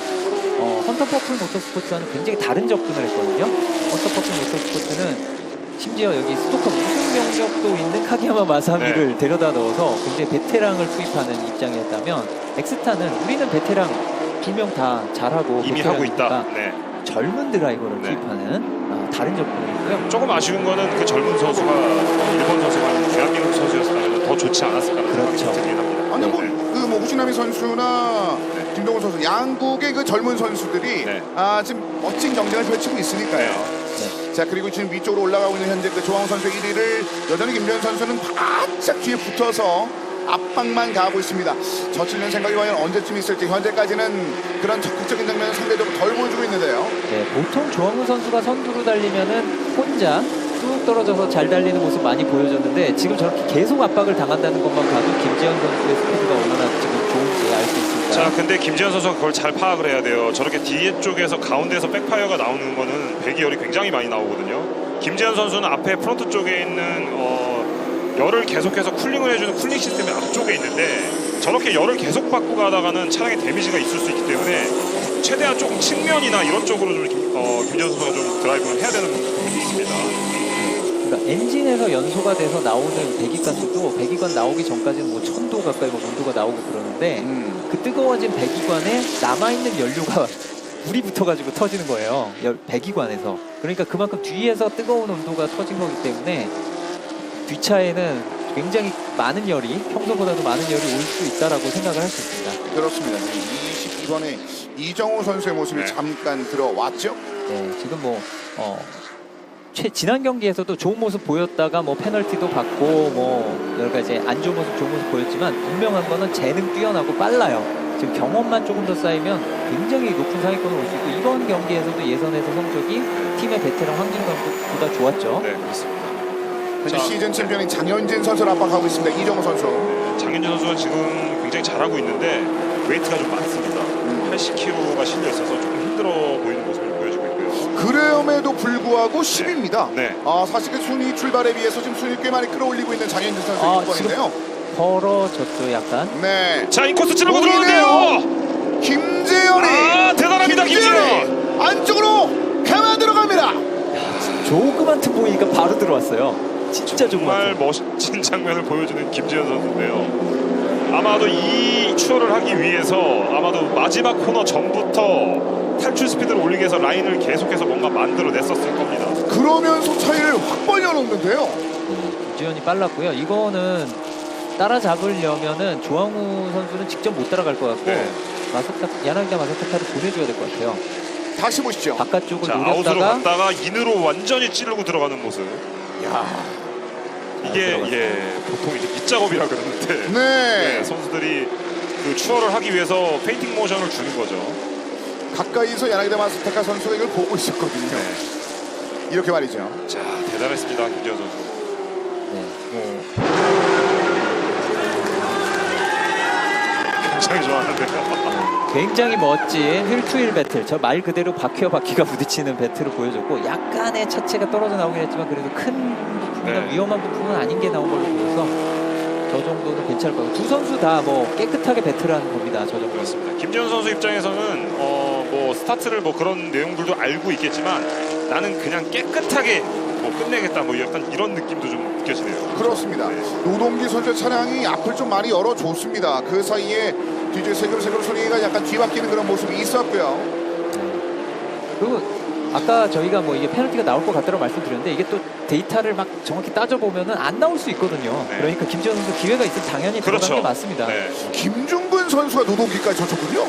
헌터 퍼플 모터스포츠와는 굉장히 다른 접근을 했거든요. 헌터 퍼플 모터스포츠는 심지어 여기 스토커 우승 경력도 있는 카기야마 마사미를 데려다 넣어서 굉장히 베테랑을 투입하는 입장이었다면 엑스타는 우리는 베테랑 2명 다 잘하고 이미 하고 베테랑이니까 있다. 네. 젊은 드라이버를 네. 투입하는 다른 접근이고요. 조금 아쉬운 거는 그 젊은 선수가 일본 선수가 아니고 대한민국 선수였다면 더 좋지 않았을까라는 그렇죠. 생각이 들긴 합니다. 아니 네. 뭐 우지나미 선수나 네. 김동훈 선수 양국의 그 젊은 선수들이 네. 지금 멋진 경쟁을 펼치고 있으니까요. 네. 자, 그리고 지금 위쪽으로 올라가고 있는 현재 그 조항우 선수 1위를 여전히 김재현 선수는 바짝 뒤에 붙어서 압박만 가하고 있습니다. 저치는 생각이 과연 언제쯤 있을지 현재까지는 그런 적극적인 장면은 상대적으로 덜 보여주고 있는데요. 네, 보통 조항우 선수가 선두로 달리면은 혼자 뚝 떨어져서 잘 달리는 모습 많이 보여줬는데 지금 저렇게 계속 압박을 당한다는 것만 봐도 김재현 선수의 스피드가 얼마나 지금 좋은지 알 수 있습니다. 자, 근데 김재현 선수가 그걸 잘 파악을 해야 돼요. 저렇게 뒤에 쪽에서 가운데에서 백파이어가 나오는 거는 배기열이 굉장히 많이 나오거든요. 김재현 선수는 앞에 프론트 쪽에 있는 열을 계속해서 쿨링을 해주는 쿨링 시스템이 앞쪽에 있는데 저렇게 열을 계속 받고 가다가는 차량에 데미지가 있을 수 있기 때문에 최대한 조금 측면이나 이런 쪽으로 좀 김재현 선수가 좀 드라이브를 해야 되는 부분이 있습니다. 그러니까 엔진에서 연소가 돼서 나오는 배기가스도 배기관 나오기 전까지는 뭐 1000도 가까이 뭐 온도가 나오고 그러는데 그 뜨거워진 배기관에 남아있는 연료가 불이 붙어가지고 터지는 거예요. 배기관에서. 그러니까 그만큼 뒤에서 뜨거운 온도가 터진 거기 때문에 뒷차에는 굉장히 많은 열이 평소보다도 많은 열이 올 수 있다라고 생각을 할 수 있습니다. 그렇습니다. 22번에 이정우 선수의 모습이 네. 잠깐 들어왔죠. 네, 지금 뭐 지난 경기에서도 좋은 모습 보였다가 뭐 페널티도 받고 뭐 여러 가지 안 좋은 모습, 좋은 모습 보였지만 분명한 거는 재능 뛰어나고 빨라요. 지금 경험만 조금 더 쌓이면 굉장히 높은 상위권으로 올 수 있고 이번 경기에서도 예선에서 성적이 팀의 베테랑 황진우 감독보다 좋았죠. 네, 그렇습니다. 현재 자, 시즌 챔피언인 장현진 선수를 압박하고 있습니다. 이정우 선수. 장현진 선수가 지금 굉장히 잘하고 있는데 웨이트가 좀 많습니다. 80kg가 실려 있어서 조금 힘들어 보이는 모습을 보여주고 있고요. 그럼에도 불구하고 10위입니다. 네. 사실 그 순위 출발에 비해서 지금 순위 꽤 많이 끌어올리고 있는 장현진 선수의 이번인데요. 벌어졌죠, 약간. 네. 자, 인코스 찌르고 보이네요. 들어오는데요. 김재현이 대단합니다, 김재현. 안쪽으로 가만 들어갑니다. 조그만 틈 보이니까 바로 들어왔어요. 진짜 정말 조그만 틈. 멋진 장면을 보여주는 김재현 선수인데요. 아마도 이 추월을 하기 위해서 아마도 마지막 코너 전부터 탈출 스피드를 올리기 위해서 라인을 계속해서 뭔가 만들어냈었을 겁니다. 그러면서 차이를 확 벌려놓는데요. 김지현이 빨랐고요. 이거는 따라잡으려면은 조항우 선수는 직접 못 따라갈 것 같고 네. 야나기다 마사타카를 보내줘야 될 것 같아요. 다시 보시죠. 바깥쪽을 자, 아웃으로 노렸다가 갔다가 인으로 완전히 찌르고 들어가는 모습. 야, 이게 들어갔어요. 보통 이제 밑작업이라 그러는데 네. 선수들이 그 추월을 하기 위해서 페인팅 모션을 주는 거죠. 가까이서 야나기다 마스타카 선수가 이걸 보고 있었거든요. 이렇게 말이죠. 자, 대단했습니다, 김재현 선수. 네. 굉장히 좋아하는데요. 굉장히 멋진 휠투힐 배틀. 저 말 그대로 바퀴와 바퀴가 부딪히는 배틀을 보여줬고 약간의 차체가 떨어져 나오긴 했지만 그래도 큰 부품이나 네. 위험한 부품은 아닌 게 나온 걸로 보여서 저 정도는 괜찮을 것 같아요. 두 선수 다 뭐 깨끗하게 배틀하는 겁니다. 저 정도. 그렇습니다. 김재현 선수 입장에서는 뭐 스타트를 뭐 그런 내용들도 알고 있겠지만 나는 그냥 깨끗하게 뭐 끝내겠다 뭐 약간 이런 느낌도 좀 느껴지네요. 그렇습니다. 네. 노동기 선수 차량이 앞을 좀 많이 열어줬습니다. 그 사이에 뒤에 세그르세그르 소리가 약간 뒤바뀌는 그런 모습이 있었고요. 그리고 아까 저희가 뭐 이게 페널티가 나올 것 같다고 말씀드렸는데 이게 또 데이터를 막 정확히 따져보면은 안 나올 수 있거든요. 네. 그러니까 김지현 선수 기회가 있으면 당연히 그렇죠. 들어가는 게 맞습니다. 네. 김중근 선수가 노동기까지 젖혔군요.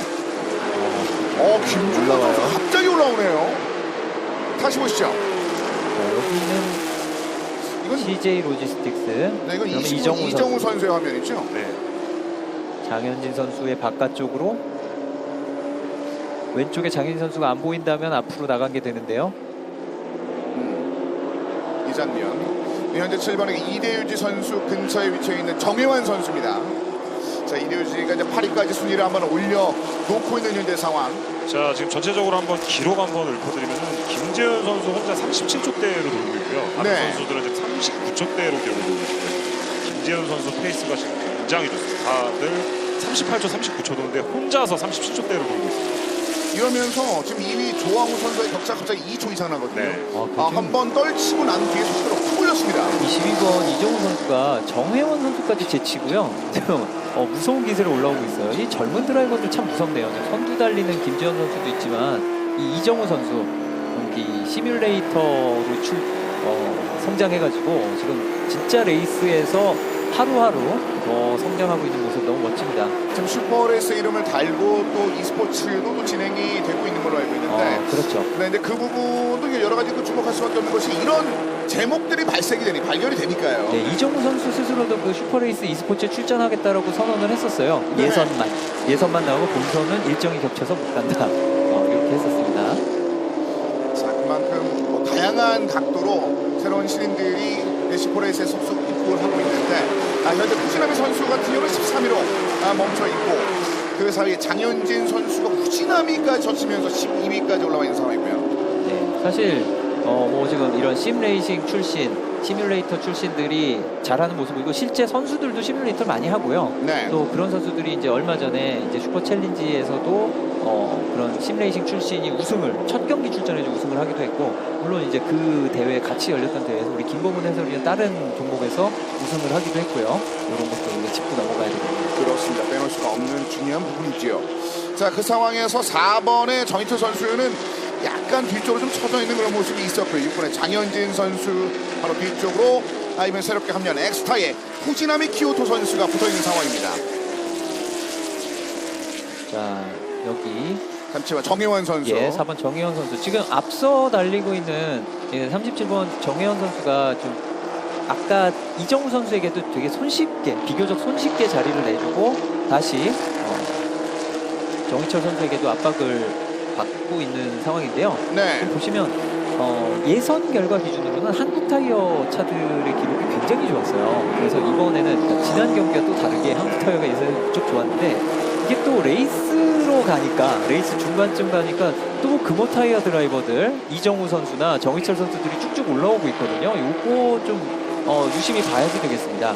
김중근 올라와요. 선수 갑자기 올라오네요. 다시 보시죠. 자, 여기는 이건 CJ 로지스틱스. 네, 이건 그러면 이정우 선수의 화면이죠. 네. 장현진 선수의 바깥쪽으로 왼쪽에 장현진 선수가 안 보인다면 앞으로 나가게 되는데요. 이 장면. 현재 7번에 이대유지 선수 근처에 위치해 있는 정혜환 선수입니다. 자, 이대유지가 이제 8위까지 순위를 한번 올려놓고 있는 현재 상황. 자, 지금 전체적으로 한번 기록 한번 읊어드리면은 김재현 선수 혼자 37초대로 돌고 있고요. 다른 네. 선수들은 지금 39초대로 기록을 돌고 있고요. 김재현 선수 페이스가 지금 굉장히 좋습니다. 다들 38초, 39초 도는데 혼자서 37초대로 돌고 있습니다. 이러면서 지금 2위 조항우 선수의 격차 갑자기 2초 이상 나거든요. 네. 한 번 떨치고 난 뒤에 속도가 확 올렸습니다. 22번 이정우 선수가 정혜원 선수까지 제치고요. 지금 무서운 기세로 올라오고 있어요. 이 젊은 드라이버들 참 무섭네요. 선두 달리는 김지현 선수도 있지만 이 이정우 선수 이 시뮬레이터로 성장해가지고 지금 진짜 레이스에서 하루하루 더 성장하고 있는 모습 너무 멋집니다. 지금 슈퍼레이스 이름을 달고 또 e스포츠도 또 진행이 되고 있는 걸로 알고 있는데 그렇죠. 네, 근데 그 부분도 여러 가지 주목할 수밖에 없는 것이 이런 제목들이 발견이 되니까요. 네, 이정우 선수 스스로도 그 슈퍼레이스 e스포츠에 출전하겠다라고 선언을 했었어요. 네. 예선만 나오고 본선은 일정이 겹쳐서 못 간다. 이렇게 했었습니다. 자, 그만큼 뭐 다양한 각도로 새로운 신인들이 슈퍼레이스에 속속 입국을 하고 있는데 현재 후지나미 선수 같은 경우는 13위로 멈춰 있고 그 사이에 장현진 선수가 후지나미까지 젖히면서 12위까지 올라와 있는 상황이고요. 네, 사실 뭐 지금 이런 심레이싱 출신, 시뮬레이터 출신들이 잘하는 모습이고 실제 선수들도 시뮬레이터를 많이 하고요. 네. 또 그런 선수들이 이제 얼마 전에 이제 슈퍼 챌린지에서도 그런 심레이싱 출신이 첫 경기 출전해서 우승을 하기도 했고 물론 이제 그 대회 같이 열렸던 대회에서 우리 김범훈 해설위원 다른 종목에서 우승을 하기도 했고요. 이런 것도 우리가 짚고 넘어가야 됩니다. 그렇습니다. 빼놓을 수가 없는 중요한 부분이지요. 자, 그 상황에서 4번의 정희태 선수는 약간 뒤쪽으로 좀 쳐져 있는 그런 모습이 있었고요. 6번의 장현진 선수 바로 뒤쪽으로 이번 새롭게 합류한 엑스타의 후지나미 키오토 선수가 붙어있는 상황입니다. 자, 여기 잠시만 정혜원 선수. 4번 정혜원 선수 지금 앞서 달리고 있는 37번 정혜원 선수가 좀 아까 이정우 선수에게도 되게 비교적 손쉽게 자리를 내주고 다시 정희철 선수에게도 압박을 받고 있는 상황인데요. 네. 지금 보시면 예선 결과 기준으로는 한국 타이어 차들의 기록이 굉장히 좋았어요. 그래서 이번에는 지난 경기와 또 다르게 한국 타이어가 예선에 무척 좋았는데 이게 또 레이스로 가니까 레이스 중반쯤 가니까 또 금호 타이어 드라이버들 이정우 선수나 정희철 선수들이 쭉쭉 올라오고 있거든요. 요거 좀 유심히 봐야지 되겠습니다.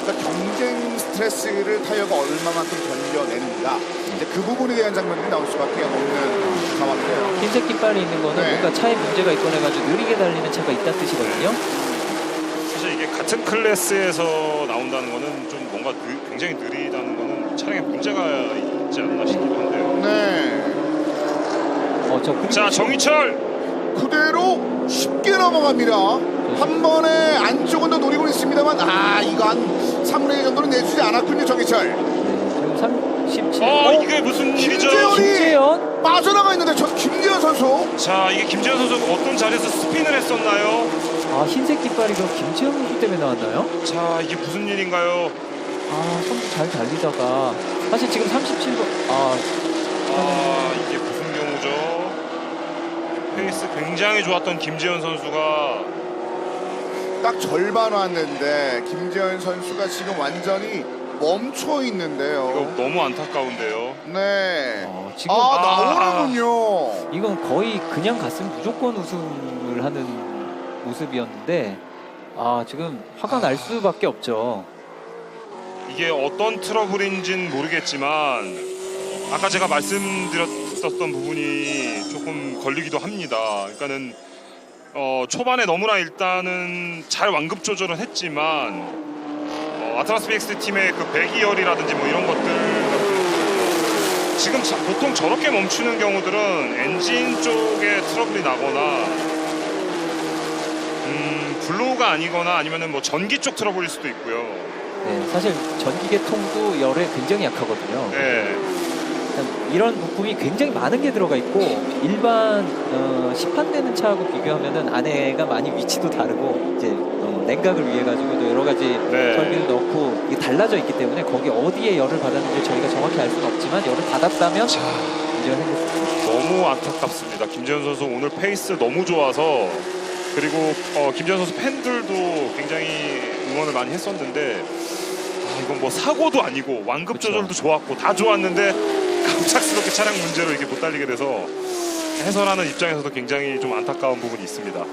그러니까 경쟁 스트레스를 타이어가 얼마만큼 견뎌내는가 이제 그 부분에 대한 장면들이 나올 수밖에 없는 상황인데요. 흰색 깃발이 있는 거는 네. 뭔가 차에 문제가 있거나 해가지고 느리게 달리는 차가 있다는 뜻이거든요. 사실 이게 같은 클래스에서 나온다는 거는 좀 뭔가 굉장히 느리다는 거는 차량에 문제가 있지 않나 싶기도 한데요. 네. 그리고 자, 정희철! 그대로 쉽게 넘어갑니다. 한 번에 안쪽은 더 노리고 있습니다만 이거 한 3분의 1 정도는 내주지 않았군요. 정희철. 지금 37. 이게 무슨 일이죠? 김재현이 김재현? 빠져나가 있는데 저 김재현 선수. 자, 이게 김재현 선수 어떤 자리에서 스핀을 했었나요? 흰색 깃발이 그럼 김재현 선수 때문에 나왔나요? 자, 이게 무슨 일인가요? 선수 잘 달리다가 사실 지금 37번 이게 무슨 경우죠? 페이스 굉장히 좋았던 김재현 선수가 딱 절반 왔는데 김재현 선수가 지금 완전히 멈춰 있는데요. 이거 너무 안타까운데요. 네. 지금 나오는군요. 이건 거의 그냥 갔으면 무조건 우승을 하는 모습이었는데 지금 화가 날 수밖에 없죠. 이게 어떤 트러블인진 모르겠지만 아까 제가 말씀드렸던 부분이 조금 걸리기도 합니다. 그러니까는 초반에 너무나 일단은 잘 완급 조절은 했지만 아트라스 BX 팀의 그 배기열이라든지 뭐 이런 것들 지금 보통 저렇게 멈추는 경우들은 엔진 쪽에 트러블이 나거나 블로우가 아니거나 아니면은 뭐 전기 쪽 트러블일 수도 있고요. 네, 사실 전기계통도 열에 굉장히 약하거든요. 네. 이런 부품이 굉장히 많은 게 들어가 있고 일반 시판되는 차하고 비교하면은 안에가 많이 위치도 다르고 이제 냉각을 위해 가지고도 여러 가지 네. 설비를 넣고 이게 달라져 있기 때문에 거기 어디에 열을 받았는지 저희가 정확히 알 수는 없지만 열을 받았다면 문제가 생길 수 있습니다. 너무 안타깝습니다. 김재현 선수 오늘 페이스 너무 좋아서 그리고 김재현 선수 팬들도 굉장히 응원을 많이 했었는데 이건 뭐 사고도 아니고 완급 조절도 좋았고 다 좋았는데 갑작스럽게 차량 문제로 이렇게 못 달리게 돼서 해설하는 입장에서도 굉장히 좀 안타까운 부분이 있습니다.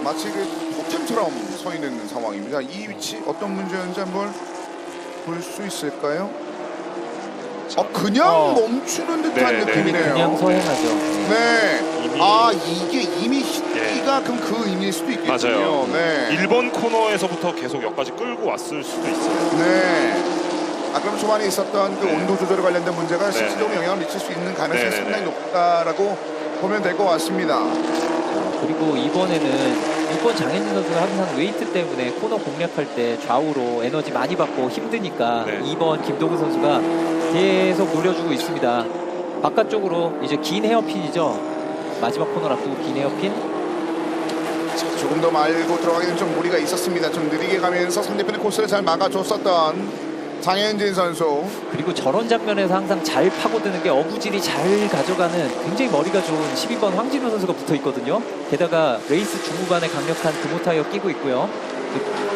마치 그 토템처럼 서 있는 상황입니다. 이 위치 어떤 문제였는지 한번 볼 수 있을까요? 그냥 멈추는 듯한 네, 느낌이네요. 그냥 서행하죠. 네. 이미- 이게 이미 히트가 그럼 그 의미일 수도 있겠군요. 맞아요. 네. 1번 코너에서부터 계속 여기까지 끌고 왔을 수도 있어요. 네. 그럼 초반에 있었던 그 네. 온도 조절에 관련된 문제가 실질적으로 영향을 미칠 수 있는 가능성이 네, 네, 상당히 네. 높다라고 보면 될 것 같습니다. 그리고 이번에는 6번 장현진 선수가 항상 웨이트 때문에 코너 공략할 때 좌우로 에너지 많이 받고 힘드니까 네. 2번 김동근 선수가 계속 노려주고 있습니다. 바깥쪽으로 이제 긴 헤어핀이죠. 마지막 코너 앞두고 긴 헤어핀. 조금 더 말고 들어가기는 좀 무리가 있었습니다. 좀 느리게 가면서 상대편의 코스를 잘 막아줬었던 장현진 선수. 그리고 저런 장면에서 항상 잘 파고드는 게 어부질이 잘 가져가는 굉장히 머리가 좋은 12번 황진우 선수가 붙어 있거든요. 게다가 레이스 중후반에 강력한 금호 타이어 끼고 있고요.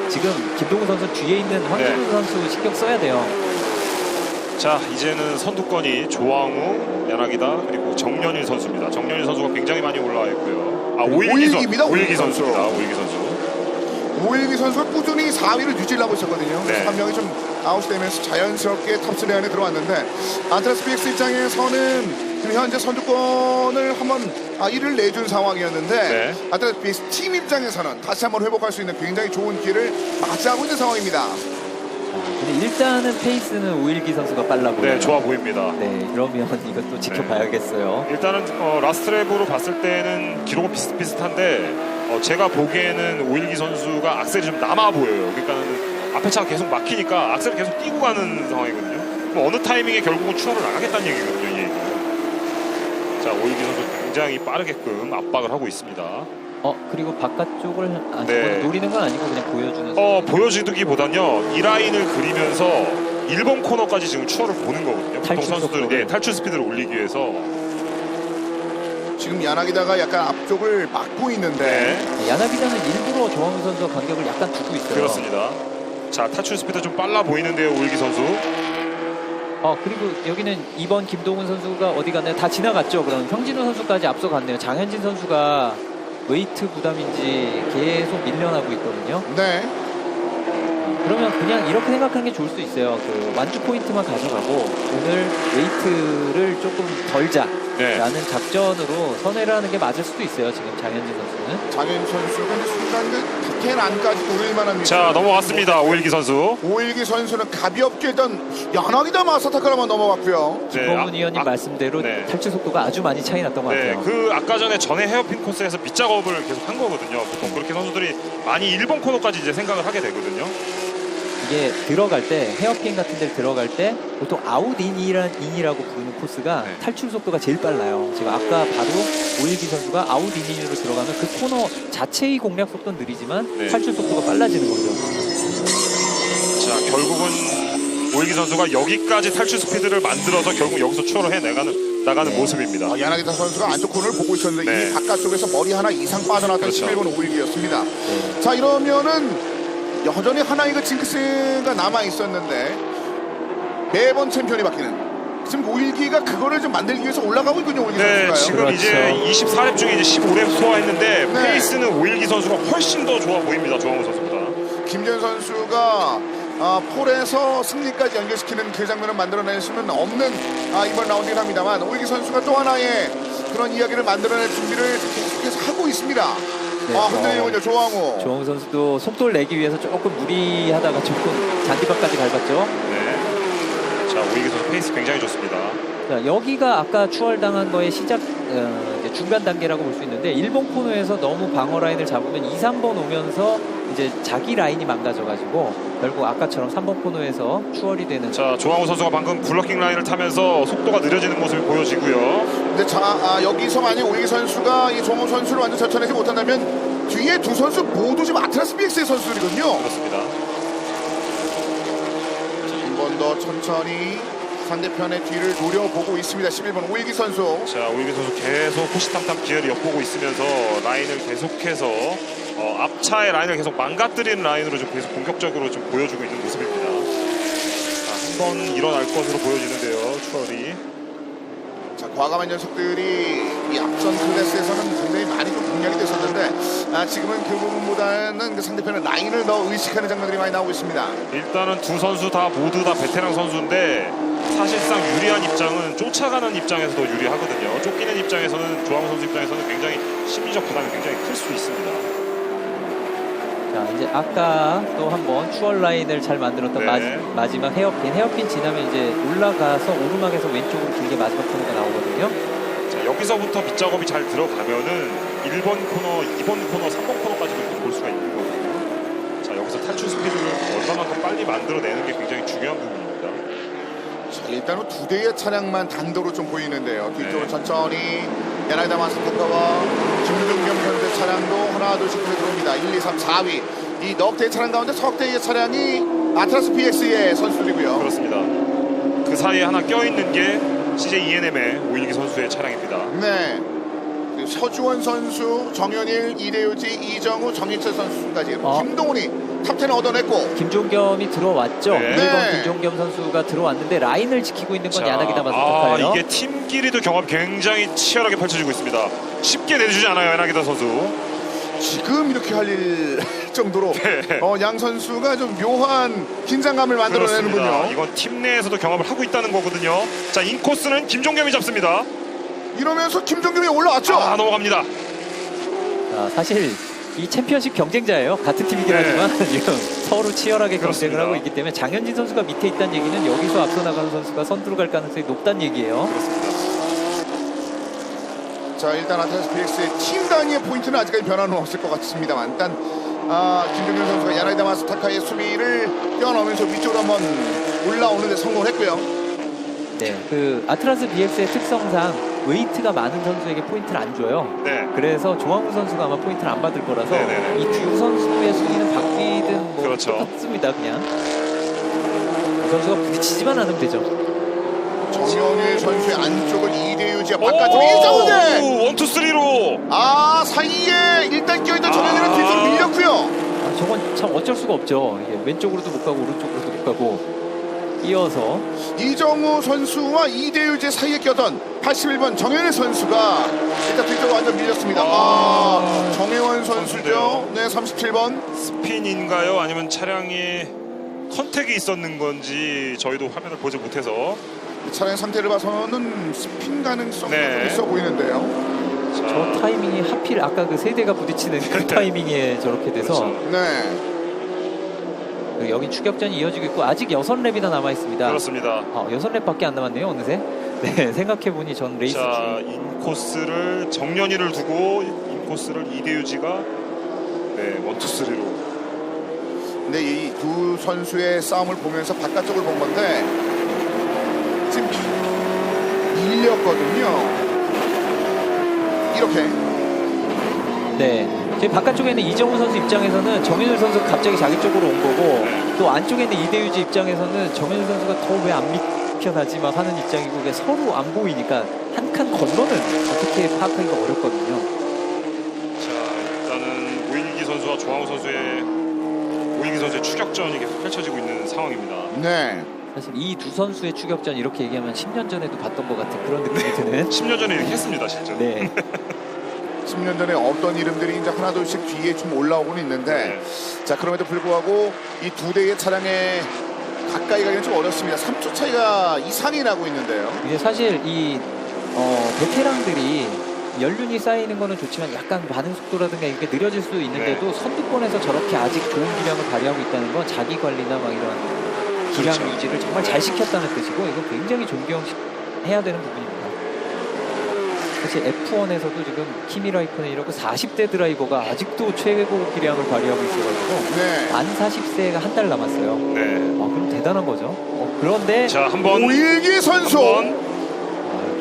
지금 김동훈 선수 뒤에 있는 황진우 네. 선수 신경 써야 돼요. 자, 이제는 선두권이 조항우, 야나기다 그리고 정연일 선수입니다. 정연일 선수가 굉장히 많이 올라와 있고요. 오일기입니다, 오일기 오일기 선수. 선수입니다. 오일기 선수. 오일기 선수가 꾸준히 4위를 유지하고 있었거든요. 네. 한 명이 좀 아웃이 되면서 자연스럽게 탑3 안에 들어왔는데 아트라스 BX 입장에서는 지금 현재 선두권을 한번 1위를 내준 상황이었는데 네. 아트라스 BX 팀 입장에서는 다시 한번 회복할 수 있는 굉장히 좋은 기회를 맞이하고 있는 상황입니다. 근데 일단은 페이스는 오일기 선수가 빨라 보여요. 네, 좋아 보입니다. 네, 그러면 이것도 지켜봐야겠어요. 일단은 라스트랩으로 봤을 때는 기록은 비슷비슷한데 제가 보기에는 오일기 선수가 악셀이 좀 남아 보여요. 그러니까는 앞에 차가 계속 막히니까 악셀을 계속 뛰고 가는 상황이거든요. 그럼 어느 타이밍에 결국은 추월을 나가겠다는 얘기거든요. 이 얘기는. 자, 오일기 선수 굉장히 빠르게끔 압박을 하고 있습니다. 그리고 바깥쪽을 네. 노리는 건 아니고 그냥 보여주는. 보여주기보단요 이 라인을 그리면서 1번 코너까지 지금 추월을 보는 거거든요. 보통 탈출 선수들이 속도를. 탈출 스피드를 올리기 위해서. 지금 야나기다가 약간 앞쪽을 막고 있는데 네. 야나비다는 일부러 조항우 선수와 간격을 약간 두고 있어요. 그렇습니다. 자, 탈출 스피드 좀 빨라 보이는데요, 오일기 선수. 그리고 여기는 2번 김동훈 선수가 어디 갔나요? 다 지나갔죠. 그럼 형진우 선수까지 앞서갔네요. 장현진 선수가 웨이트 부담인지 계속 밀려나고 있거든요. 네. 그러면 그냥 이렇게 생각하는 게 좋을 수 있어요. 그 완주 포인트만 가져가고 오늘 웨이트를 조금 덜자라는 네. 작전으로 선회를 하는 게 맞을 수도 있어요. 지금 장현진 선수는. 장현 선수가 이제 순간 그 탑10 안까지 오를 만한 자, 넘어갔습니다. 오일기 선수. 오일기 선수는 가볍게 일단 야나기다 마사타카라만 넘어갔고요. 네, 김범훈 위원님 말씀대로 네. 탈출 속도가 아주 많이 차이 났던 것 네, 같아요. 그 아까 전에 헤어핀 코스에서 밑작업을 계속 한 거거든요. 보통 그렇게 선수들이 많이 1번 코너까지 이제 생각을 하게 되거든요. 이게 들어갈 때 헤어핀 같은 데 들어갈 때 보통 아웃인이라고 부르는 코스가 네. 탈출 속도가 제일 빨라요. 지금 아까 바로 오일기 선수가 아웃인으로 들어가면 그 코너 자체의 공략 속도는 느리지만 네. 탈출 속도가 빨라지는 거죠. 자, 결국은 오일기 선수가 여기까지 탈출 스피드를 만들어서 결국 여기서 추월을 나가는 모습입니다. 야나기다 선수가 안쪽 코너를 보고 있었는데 네. 이미 바깥쪽에서 머리 하나 이상 빠져나왔던 그렇죠. 11번 오일기였습니다. 네. 자, 이러면은 여전히 하나이가 징크스가 남아 있었는데 매번 챔피언이 바뀌는. 지금 오일기가 그거를 좀 만들기 위해서 올라가고 있군요. 오일기 네, 선수가요. 지금 그렇죠. 이제 24렙 중에 이제 15렙 소화했는데 네. 페이스는 오일기 선수가 훨씬 더 좋아 보입니다. 조항우 선수보다. 김재현 선수가 폴에서 승리까지 연결시키는 그 장면을 만들어낼 수는 없는 이번 라운드긴 합니다만 오일기 선수가 또 하나의 그런 이야기를 만들어낼 준비를 계속해서 하고 있습니다. 네. 흔들리는군요. 조항우. 조홍 선수도 속도를 내기 위해서 조금 무리하다가 조금 잔디밭까지 밟았죠. 네. 자, 오일기 선수 페이스 굉장히 좋습니다. 자, 여기가 아까 추월당한 거의 시작 이제 중간 단계라고 볼 수 있는데 1번 코너에서 너무 방어 라인을 잡으면 2, 3번 오면서 이제 자기 라인이 망가져가지고 결국 아까처럼 3번 코너에서 추월이 되는. 자, 조항우 선수가 방금 블러킹 라인을 타면서 속도가 느려지는 모습이 보여지고요. 근데 여기서 만약 오일기 선수가 이 조항우 선수를 완전 젖혀내지 못한다면 뒤에 두 선수 모두 지금 아트라스 BX의 선수들이거든요. 그렇습니다. 한 번 더 천천히 상대편의 뒤를 노려보고 있습니다. 11번 오일기 선수. 자, 오일기 선수 계속 호시탐탐 기회를 엿보고 있으면서 라인을 계속해서 앞차의 라인을 계속 망가뜨리는 라인으로 좀 계속 공격적으로 좀 보여주고 있는 모습입니다. 자, 한 번 일어날 것으로 보여지는데요, 추월이. 자, 과감한 녀석들이 이 앞선 클래스에서는 굉장히 많이 좀 공략이 됐었는데 지금은 그 부분보다는 그 상대편의 라인을 더 의식하는 장면들이 많이 나오고 있습니다. 일단은 두 선수 모두 다 베테랑 선수인데 사실상 유리한 입장은 쫓아가는 입장에서 더 유리하거든요. 쫓기는 입장에서는 조항우 선수 입장에서는 굉장히 심리적 부담이 굉장히 클 수 있습니다. 자, 이제 아까 또 한번 추월 라인을 잘 만들었던 네. 마지막 헤어핀 지나면 이제 올라가서 오르막에서 왼쪽으로 길게 마지막 코너가 나오거든요. 자, 여기서부터 밑작업이 잘 들어가면은 1번 코너, 2번 코너, 3번 코너까지도 볼 수가 있는 거거든요. 자, 여기서 탈출 스피드를 얼마만큼 빨리 만들어내는 게 굉장히 중요한 부분입니다. 자, 일단은 두 대의 차량만 단도로 좀 보이는데요. 뒤쪽으로 네. 천천히 야나이다 마스터카와 김동겸 선수의 차량도 하나 둘씩 들어옵니다. 1, 2, 3, 4위. 이 넉 대의 차량 가운데 석 대의 차량이 아트라스 PX의 선수들이고요. 그렇습니다. 그 사이에 하나 껴있는 게 CJ ENM의 오일기 선수의 차량입니다. 네. 서주원 선수, 정현일, 이대유지, 이정우, 정인철 선수까지 김동훈이 탑10을 얻어냈고 김종겸이 들어왔죠. 네. 1번 네. 김종겸 선수가 들어왔는데 라인을 지키고 있는 건 자, 야나기다 마사타카예요. 이게 팀끼리도 경합이 굉장히 치열하게 펼쳐지고 있습니다. 쉽게 내주지 않아요, 야나기다 선수. 지금 이렇게 할 정도로 네. 양 선수가 좀 묘한 긴장감을 만들어내는군요. 그렇습니다. 이건 팀 내에서도 경합을 하고 있다는 거거든요. 자, 인코스는 김종겸이 잡습니다. 이러면서 김종겸이 올라왔죠. 넘어갑니다. 자, 사실 이 챔피언십 경쟁자예요. 같은 팀이긴 네. 하지만 지금 서로 치열하게 그렇습니다. 경쟁을 하고 있기 때문에 장현진 선수가 밑에 있다는 얘기는 여기서 앞서 나가는 선수가 선두로 갈 가능성이 높다는 얘기예요. 자, 일단 아트라스 PX의 팀 단위의 포인트는 아직까지 변화는 없을 것 같습니다만 일단 김종겸 선수가 야나이다 마스타카의 수비를 뛰어넘으면서 위쪽으로 한번 올라오는 데 성공을 했고요. 네, 그 아트라스 BX의 특성상 웨이트가 많은 선수에게 포인트를 안 줘요. 네. 그래서 조항우 선수가 아마 포인트를 안 받을 거라서 네네네. 이 두 선수의 순위는 바뀌든 뭐 그렇죠. 똑같습니다. 그냥 두 선수가 부딪히지만 않으면 되죠. 정현일 선수의 안쪽은 이대유지와 바깥쪽에 이정우대. 1, 2, 3로. 사이에 일단 껴있던 정현일은 뒤쪽으로 밀렸고요. 저건 참 어쩔 수가 없죠. 이게 왼쪽으로도 못 가고 오른쪽으로도 못 가고. 이어서 이정우 선수와 이대유제 사이에 껴던 81번 정현일 선수가 일단 뒤쪽으로 완전 밀렸습니다. 정혜원 선수죠. 네, 37번. 스핀인가요? 아니면 차량이 컨택이 있었는 건지 저희도 화면을 보지 못해서. 차량 상태를 봐서는 스핀 가능성이 네. 좀 있어 보이는데요. 저 타이밍이 하필 아까 그 세대가 부딪히는 그 타이밍에 저렇게 돼서 그렇죠. 네. 그리고 여긴 추격전이 이어지고 있고 아직 6랩이나 남아 있습니다. 그렇습니다. 6랩밖에 안 남았네요 어느새. 네, 생각해보니 전 레이스 자, 인코스를 정연이를 두고 인코스를 이대유지가 네, 1, 2, 3로. 근데 이 두 선수의 싸움을 보면서 바깥쪽을 본 건데 지금 밀렸거든요. 이렇게. 네. 저희 바깥쪽에 있는 이정우 선수 입장에서는 정현일 선수가 갑자기 자기 쪽으로 온 거고 또 안쪽에 있는 이대유지 입장에서는 정현일 선수가 더 왜 안 비켜나지 막 하는 입장이고 그게 서로 안 보이니까 한 칸 건너는 어떻게 파악하기가 어렵거든요. 자, 일단은 오일기 선수와 조항우 선수의 추격전이 계속 펼쳐지고 있는 상황입니다. 네. 사실 이 두 선수의 추격전 이렇게 얘기하면 10년 전에도 봤던 것 같은 그런 느낌이 드는 10년 전에 이렇게 했습니다, 실제. 네. 10년 전에 없던 이름들이 이제 하나둘씩 뒤에 좀 올라오고는 있는데 자, 그럼에도 불구하고 이 두 대의 차량에 가까이 가기는 좀 어렵습니다. 3초 차이가 이상이 나고 있는데요. 이게 사실 이 베테랑들이 연륜이 쌓이는 거는 좋지만 약간 반응 속도라든가 이게 느려질 수 있는데도 선두권에서 저렇게 아직 좋은 기량을 발휘하고 있다는 건 자기 관리나 막 이런 기량 그렇죠. 유지를 정말 잘 시켰다는 뜻이고 이거 굉장히 존경해야 되는 부분입니다. 사실 F1에서도 지금 키미 라이코넨 이렇게 40대 드라이버가 아직도 최고 기량을 발휘하고 있어가지고 네. 만 40세가 한 달 남았어요. 네. 그럼 대단한 거죠. 그런데 자, 한번 오일기 선수.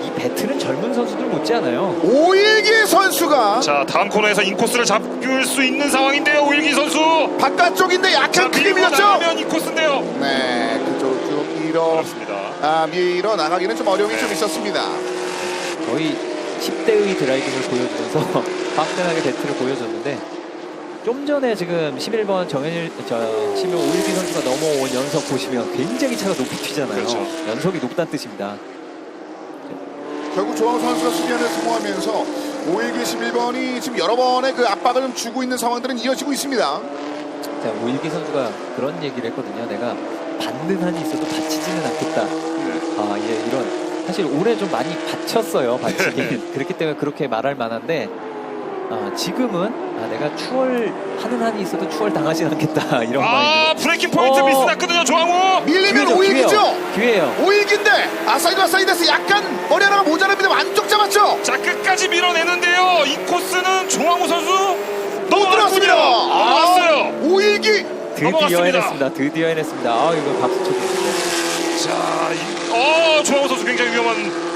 이 배틀은 젊은 선수들 못지않아요. 오일기 선수가 자, 다음 코너에서 인코스를 잡을 수 있는 상황인데요. 오일기 선수. 바깥쪽인데 자, 약간 크게 밀고 밀렸죠? 나가면 인코스인데요. 네, 그쪽 쭉 그렇습니다. 밀어 나가기는 좀 어려움이 좀 있었습니다. 거의 10대의 드라이빙을 보여주면서 화끈하게 배틀을 보여줬는데 좀 전에 지금 11번 11 오일기 선수가 넘어온 연석 보시면 굉장히 차가 높이 튀잖아요. 그렇죠. 연석이 높다는 뜻입니다. 결국 조항우 선수가 수비하는 성공하면서 오일기 11번이 지금 여러 번의 그 압박을 좀 주고 있는 상황들은 이어지고 있습니다. 자, 오일기 선수가 그런 얘기를 했거든요. 내가 받는 한이 있어도 다치지는 않겠다. 이제 이런 사실 올해 좀 많이 받쳤어요. 받치긴. 그렇기 때문에 그렇게 말할 만한데 지금은 내가 추월하는 한이 있어도 추월 당하진 않겠다. 이런 마인드. 브레이킹 포인트 미스 났거든요, 조항우. 밀리면 오일기죠? 기회예요. 오일기인데 아사이드에서 약간 머리 하나가 모자랍니다. 안쪽 잡았죠? 자, 끝까지 밀어내는데요. 이 코스는 조항우 선수 못 들어왔습니다. 넘어갔어요. 오일기. 드디어 넘어갔습니다. 해냈습니다. 드디어 해냈습니다. 이거 박수 쳐주세요. 자, 조항우 선수 굉장히 위험한.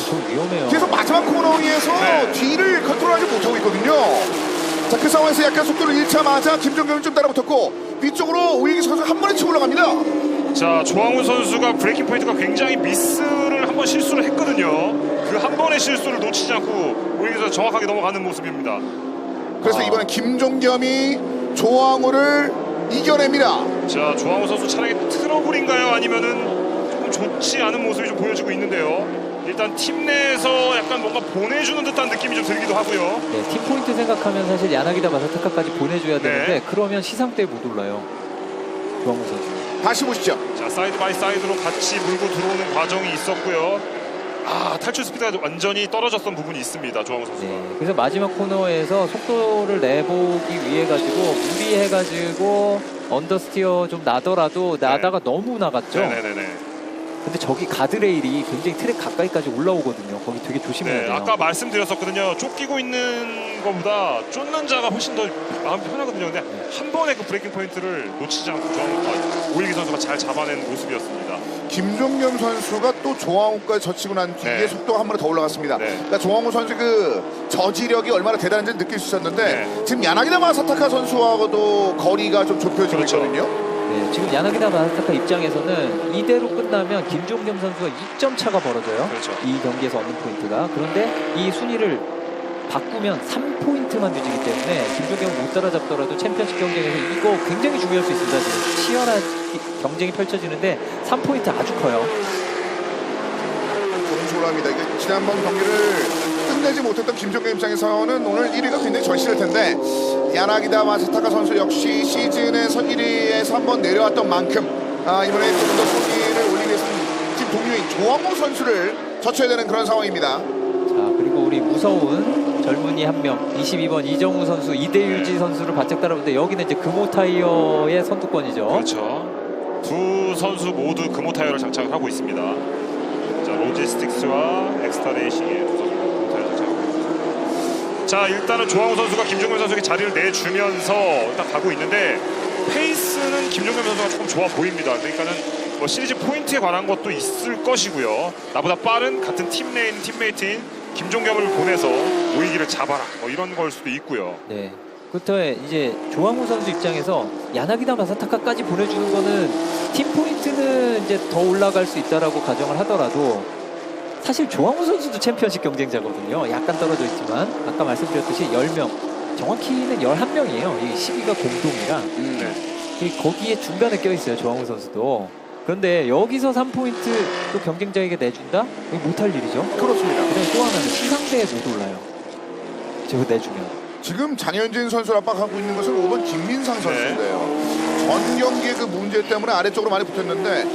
좀 위험해요. 계속 마지막 코너에서 네. 뒤를 컨트롤하지 못하고 있거든요. 자, 그 상황에서 약간 속도를 잃자마자 김종경이 좀 따라붙었고 위쪽으로 오일기 선수가 한 번에 치고 올라갑니다. 자, 조항우 선수가 브레이킹 포인트가 굉장히 미스를 한 번 실수를 했거든요. 그 한 번의 실수를 놓치지 않고 오일기에서 정확하게 넘어가는 모습입니다. 그래서 이번엔 김종겸이 조항우를 이겨냅니다. 자, 조항우 선수 차량의 트러블인가요? 아니면은 조금 좋지 않은 모습이 좀 보여지고 있는데요. 일단 팀 내에서 약간 뭔가 보내주는 듯한 느낌이 좀 들기도 하고요. 네, 팀 포인트 생각하면 사실 야나기다 마사타카까지 보내줘야 되는데 네. 그러면 시상대에 못 올라요. 조항우 선수. 다시 보시죠. 자, 사이드 바이 사이드로 같이 물고 들어오는 과정이 있었고요. 탈출 스피드가 완전히 떨어졌던 부분이 있습니다, 조항우 선수가. 네, 그래서 마지막 코너에서 속도를 내보기 위해 가지고 무리해가지고 언더스티어 좀 나더라도 나다가 너무 나갔죠. 네네네. 근데 저기 가드레일이 굉장히 트랙 가까이까지 올라오거든요. 거기 되게 조심해야 네, 돼요. 아까 말씀드렸었거든요. 쫓기고 있는 것보다 쫓는 자가 훨씬 더 마음이 편하거든요. 근데 한 번에 그 브레이킹 포인트를 놓치지 않고 오일기 선수가 잘 잡아낸 모습이었습니다. 김종겸 선수가 또 조항우까지 젖히고 난 뒤에 네. 속도가 한 번 더 올라갔습니다. 네. 그러니까 조항우 선수 그 저지력이 얼마나 대단한지 느낄 수 있었는데 네. 지금 야나기다 마사타카 선수하고도 거리가 좀 좁혀지고 그렇죠. 있거든요. 네, 지금 야나기다 마사타카 입장에서는 이대로 끝나면 김종겸 선수가 2점 차가 벌어져요. 그렇죠. 이 경기에서 얻는 포인트가. 그런데 이 순위를 바꾸면 3포인트만 뒤지기 때문에 김종경을 못 따라잡더라도 챔피언십 경쟁에서 이거 굉장히 중요할 수 있습니다. 지금 치열한 경쟁이 펼쳐지는데 3포인트 아주 커요. 졸랍니다. 이게 지난번 경기를 끝내지 못했던 김종경 입장에서는 오늘 1위가 굉장히 절실할 텐데 야나기다 마사타카 선수 역시 시즌에서 1위에서 한번 내려왔던 만큼 이번에 좀 더 순위를 올리기 위해서는 팀 동료인 조항모 선수를 젖혀야 되는 그런 상황입니다. 자, 그리고 우리 무서운 젊은이 한 명 22번 이정우 선수 이대유지 선수를 바짝 따라오는데 여기는 이제 금호 타이어의 선두권이죠. 그렇죠. 두 선수 모두 금호 타이어를 장착을 하고 있습니다. 자, 로지스틱스와 엑스타레이싱의 두 선수 금호 타이어 장착하고 있습니다. 자, 일단은 조항우 선수가 김종현 선수에게 자리를 내주면서 일단 가고 있는데 페이스는 김종현 선수가 조금 좋아 보입니다. 그러니까는 뭐 시리즈 포인트에 관한 것도 있을 것이고요. 나보다 빠른 같은 팀메이트인 김종겸을 보내서 오이기를 잡아라. 뭐 이런 걸 수도 있고요. 네. 그렇다면 이제 조항우 선수 입장에서 야나기다 마사타카까지 보내주는 거는 팀 포인트는 이제 더 올라갈 수 있다라고 가정을 하더라도 사실 조항우 선수도 챔피언십 경쟁자거든요. 약간 떨어져 있지만 아까 말씀드렸듯이 10명, 정확히는 11명이에요. 이 10위가 공동이라 네. 거기에 중간에 껴있어요. 조항우 선수도. 그런데 여기서 3포인트 또 경쟁자에게 내준다? 이거 못할 일이죠. 그렇습니다. 그다음에 또 하나는 시상대에 못 올라요. 저거 내주면. 지금 장현진 선수를 압박하고 있는 것은 5번 김민상 선수인데요. 전 경기의 그 문제 때문에 아래쪽으로 많이 붙었는데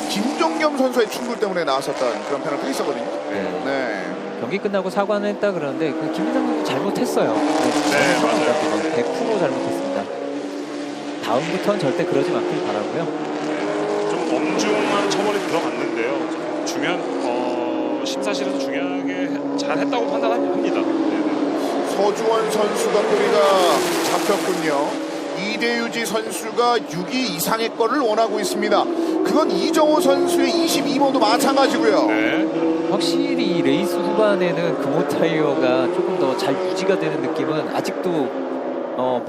김종겸 선수의 충돌 때문에 나왔었던 그런 패널도 있었거든요. 네. 경기 끝나고 사과는 했다 그러는데 그 김민상 선수 잘못했어요. 네, 맞아요. 100% 잘못했습니다. 다음부터는 절대 그러지 않길 바라고요. 좀 엄중한 처벌이 들어갔는데요. 심사실에서 중요하게 잘했다고 판단합니다. 네. 서주원 선수가 꼬리가 잡혔군요. 이대유지 선수가 6위 이상의 거를 원하고 있습니다. 그건 이정호 선수의 22번도 마찬가지고요. 네. 확실히 이 레이스 후반에는 금호 타이어가 조금 더 잘 유지가 되는 느낌은 아직도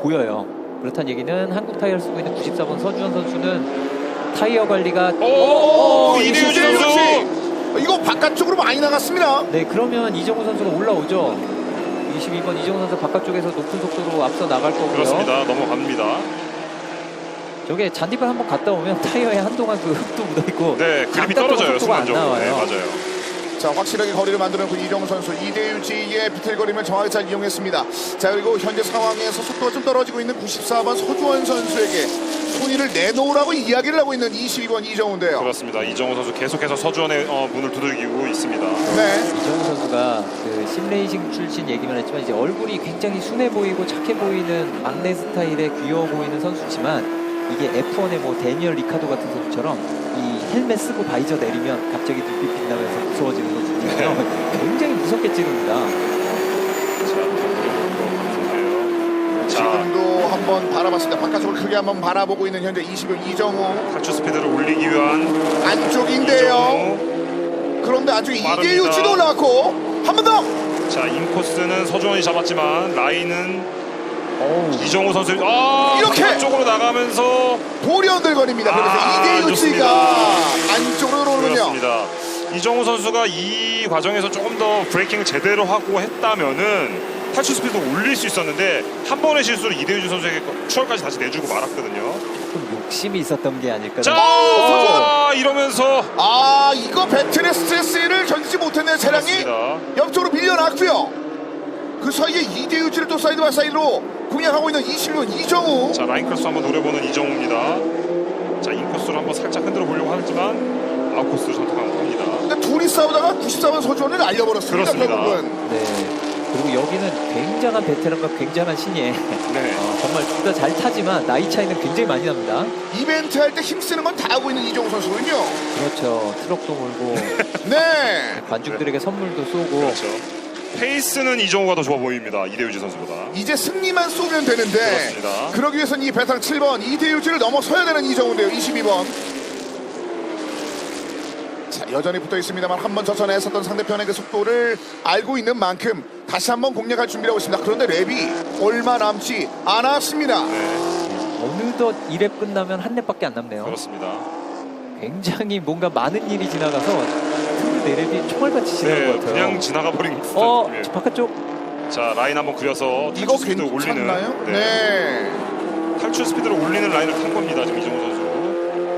보여요. 그렇다는 얘기는 한국 타이어를 쓰고 있는 94번 서주원 선수는 타이어 관리가 이대유지 선수! 이거 바깥쪽으로 많이 나갔습니다. 네, 그러면 이정우 선수가 올라오죠. 22번 이정우 선수 바깥쪽에서 높은 속도로 앞서 나갈 거고요. 그렇습니다. 넘어갑니다. 저게 잔디발 한번 갔다 오면 타이어에 한동안 그 흙도 묻어있고 네, 그립이 떨어져요. 속도가 안 순간적으로. 네, 나와요. 맞아요. 자, 확실하게 거리를 만들어놓고 이정우 선수 이대유지의 비틀거림을 정확히 잘 이용했습니다. 자, 그리고 현재 상황에서 속도가 좀 떨어지고 있는 94번 서주원 선수에게 손위를 내놓으라고 이야기를 하고 있는 22번 이정우인데요. 그렇습니다. 이정우 선수 계속해서 서주원의 문을 두들기고 있습니다. 네. 이정우 선수가 그 심레이싱 출신 얘기만 했지만 이제 얼굴이 굉장히 순해 보이고 착해 보이는 막내 스타일의 귀여워 보이는 선수지만 이게 F1의 뭐 데니얼 리카도 같은 선수처럼 이 헬멧 쓰고 바이저 내리면 갑자기 눈빛 빛나면서 무서워지는 선수인데요. 굉장히 무섭게 찌릅니다. 지금도 한번 바라봤습니다. 바깥쪽을 크게 한번 바라보고 있는 현재 20번 이정우. 탈출 스피드를 올리기 위한 안쪽인데요. 이정우. 그런데 안쪽에 빠릅니다. 이대유지도 올라왔고 한 번 더. 자, 인코스는 서주원이 잡았지만 라인은 이정우 선수 이렇게! 쪽으로 나가면서 볼이 흔들거립니다. 그래서 이대유지가 안쪽으로 들어오는군요. 그렇습니다. 이정우 선수가 이 과정에서 조금 더 브레이킹을 제대로 하고 했다면은 탈출 스피드 올릴 수 있었는데 한 번의 실수로 이대유지 선수에게 추월까지 다시 내주고 말았거든요. 조금 욕심이 있었던 게 아닐까. 자, 이러면서 이거 배틀의 스트레스를 견디지 못했네요. 차량이 그렇습니다. 옆쪽으로 밀려났고요. 그 사이에 이대유지를 또 사이드 바이 사이드로 공략하고 있는 21번 이정우. 자, 라인 크로스 한번 노려보는 이정우입니다. 자, 인코스로 한번 살짝 흔들어 보려고 하지만 아웃코스를 선택하고 합니다. 근데 둘이 싸우다가 94번 서주원을 날려버렸습니다. 그렇습니다. 결국은. 네. 그리고 여기는 굉장한 베테랑과 굉장한 신예. 네. 정말 둘 다 잘 타지만 나이 차이는 굉장히 많이 납니다. 이벤트 할 때 힘쓰는 건 다 하고 있는 이정우 선수군요. 그렇죠. 트럭도 몰고 네. 관중들에게 선물도 쏘고. 그렇죠. 페이스는 이정우가 더 좋아 보입니다. 이대유지 선수보다. 이제 승리만 쏘면 되는데 그렇습니다. 그러기 위해서는 이 베테랑 7번 이대유지를 넘어서야 되는 이정우인데요. 22번. 자, 여전히 붙어 있습니다만 한번 젖혀내 했었던 상대편의 그 속도를 알고 있는 만큼 다시 한번 공략할 준비를 하고 있습니다. 그런데 랩이 얼마 남지 않았습니다. 네, 어느덧 2랩 끝나면 한 랩밖에 안 남네요. 그렇습니다. 굉장히 뭔가 많은 일이 지나가서 4랩이 총알같이 지나간 네, 것 같아요. 그냥 지나가 버린 듯한 느낌이에요. 바깥쪽 자 라인 한번 그려서 이거 탈출 스피드 괜찮나요? 올리는 네. 탈출 스피드를 올리는 라인을 탄 겁니다 지금 이정우 선수.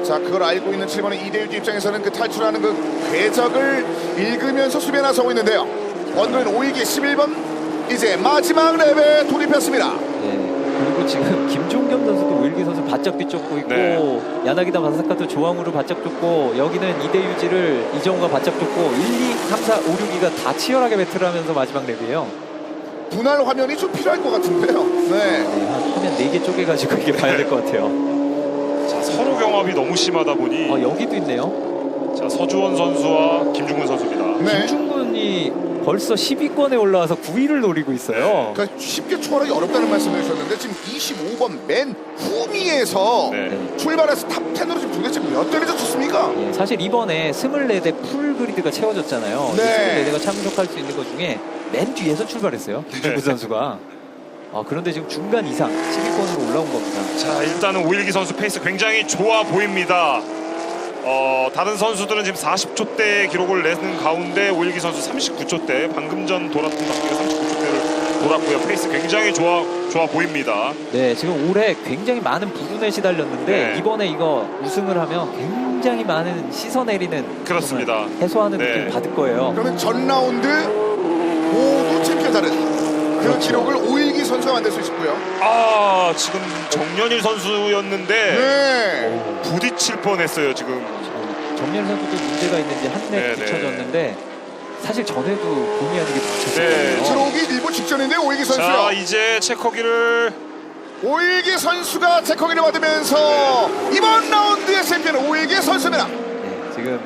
자, 그걸 알고 있는 7번의 이대유지 입장에서는 그 탈출하는 그 궤적을 읽으면서 수비에 나서고 있는데요. 언더인 5위기 11번 이제 마지막 랩에 돌입했습니다. 네. 그리고 지금 김종겸 선수도 오일기 선수 바짝 뒤쫓고 있고 네. 야나기다 마사카도 조항으로 바짝 쫓고 여기는 이대유지를 이정우가 바짝 쫓고 1, 2, 3, 4, 5, 6위가 다 치열하게 배틀하면서 마지막 랩이에요. 분할 화면이 좀 필요할 것 같은데요. 네. 네, 한 화면 4개 쪼개가지고 이게 봐야 될 것 같아요. 자 서로 경합이 너무 심하다 보니 여기도 있네요. 자 서주원 선수와 김중근 선수입니다. 네. 김중근이 벌써 10위권에 올라와서 9위를 노리고 있어요. 그러니까 쉽게 초월하기 어렵다는 말씀을 해주셨는데 지금 25번 맨 후미에서 네. 출발해서 탑 10으로 지금 도대체 몇 대를 졌습니까? 예, 사실 이번에 24대 풀 그리드가 채워졌잖아요. 네. 24대가 참석할 수 있는 것 중에 맨 뒤에서 출발했어요. 김중근 선수가. 그런데 지금 중간 이상 10위권으로 올라온 겁니다. 자 일단은 오일기 선수 페이스 굉장히 좋아 보입니다. 다른 선수들은 지금 40초대 기록을 내는 가운데 오일기 선수 39초대 방금 전 돌았던 바퀴가 39초대를 돌았고요. 페이스 굉장히 좋아 보입니다. 네, 지금 올해 굉장히 많은 부분에 시달렸는데 네. 이번에 이거 우승을 하면 굉장히 많은 씻어내리는 그렇습니다. 정말 해소하는 네. 느낌 받을 거예요. 그러면 전 라운드 모두 챔피언 다른 그 그렇죠. 기록을 오일기 선수가 만들 수 있고요. 지금 정연일 선수였는데 네. 부딪힐 뻔했어요 지금. 정렬 선수도 문제가 있는지 한랩 네, 붙여졌는데 사실 전에도 본의 아니게 네. 붙였어요. 들어오기 일보 직전인데 오일기 자 선수요. 이제 체커기를 오일기 선수가 체커기를 받으면서 이번 라운드의 챔피언은 오일기 선수입니다. 네, 지금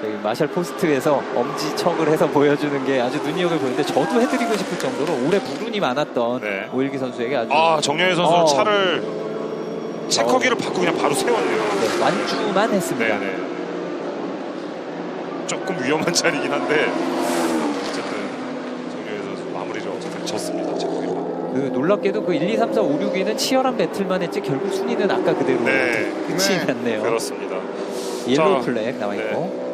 저기 마샬 포스트에서 엄지척을 해서 보여주는 게 아주 눈여겨 보이는데 저도 해드리고 싶을 정도로 올해 불운이 많았던 네. 오일기 선수에게 아주 정연일 선수 차를 체커기를 어. 받고 그냥 바로 세웠네요. 네, 완주만 했습니다. 네네. 조금 위험한 자리긴 한데 어쨌든 정연일 선수 마무리를 어쨌든 졌습니다. 체커기로. 그 놀랍게도 그 1, 2, 3, 4, 5, 6위는 치열한 배틀만 했지 결국 순위는 아까 그대로 네. 끝이 네. 났네요. 그렇습니다. 옐로우 자, 플렉 나와 있고. 네.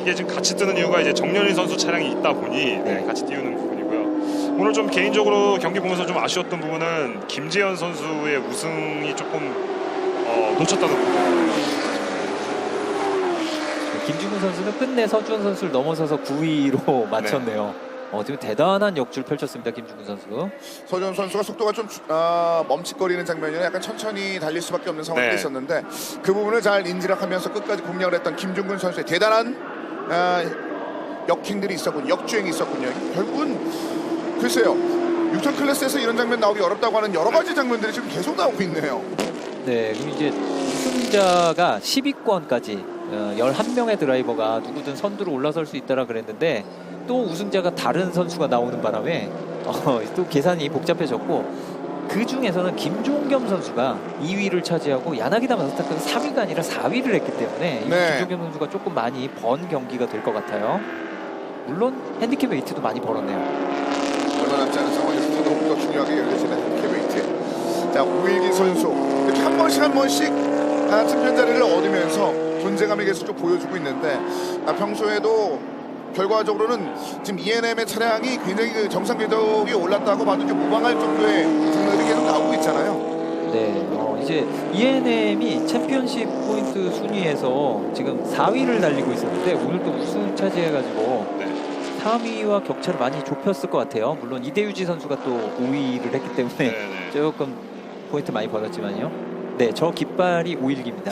이게 지금 같이 뜨는 이유가 이제 정연일 선수 차량이 있다 보니 네. 같이 띄우는 부분이고요. 오늘 좀 개인적으로 경기 보면서 좀 아쉬웠던 부분은 김재현 선수의 우승이 조금 놓쳤다는 부분. 김중근 선수는 끝내 서주원 선수를 넘어서서 9위로 마쳤네요. 지금 대단한 역주를 펼쳤습니다. 김중근 선수. 서준 선수가 속도가 좀 멈칫거리는 장면이라 약간 천천히 달릴 수밖에 없는 상황이 네. 있었는데 그 부분을 잘 인지하면서 끝까지 공략을 했던 김중근 선수의 대단한 역행들이 있었군요. 역주행이 있었군요. 결국은 글쎄요. 6천 클래스에서 이런 장면 나오기 어렵다고 하는 여러 가지 장면들이 지금 계속 나오고 있네요. 네, 그럼 이제 우승자가 10위권까지 11명의 드라이버가 누구든 선두로 올라설 수 있다라 그랬는데 또 우승자가 다른 선수가 나오는 바람에 또 계산이 복잡해졌고 그 중에서는 김종겸 선수가 2위를 차지하고 야나기다 마사타카가 3위가 아니라 4위를 했기 때문에 이 네. 김종겸 선수가 조금 많이 번 경기가 될 것 같아요. 물론 핸디캡 웨이트도 많이 벌었네요. 얼마 남지 않은 상황에서 더욱더 중요하게 열려지는 캐베이트. 자, 오일기 선수 이렇게 한 번씩 챔피언 자리를 얻으면서 존재감을 계속 좀 보여주고 있는데 평소에도 결과적으로는 지금 ENM의 차량이 굉장히 그 정상 궤적이 올랐다고 봐도 좀 무방할 정도의 장면들이 계속 나오고 있잖아요. 네, 이제 ENM이 챔피언십 포인트 순위에서 지금 4위를 달리고 있었는데 오늘 또 우승 차지해가지고 네. 3위와 격차를 많이 좁혔을 것 같아요. 물론 이대유지 선수가 또 5위를 했기 때문에 네네. 조금 포인트 많이 벌었지만요. 네, 저 깃발이 오일기입니다.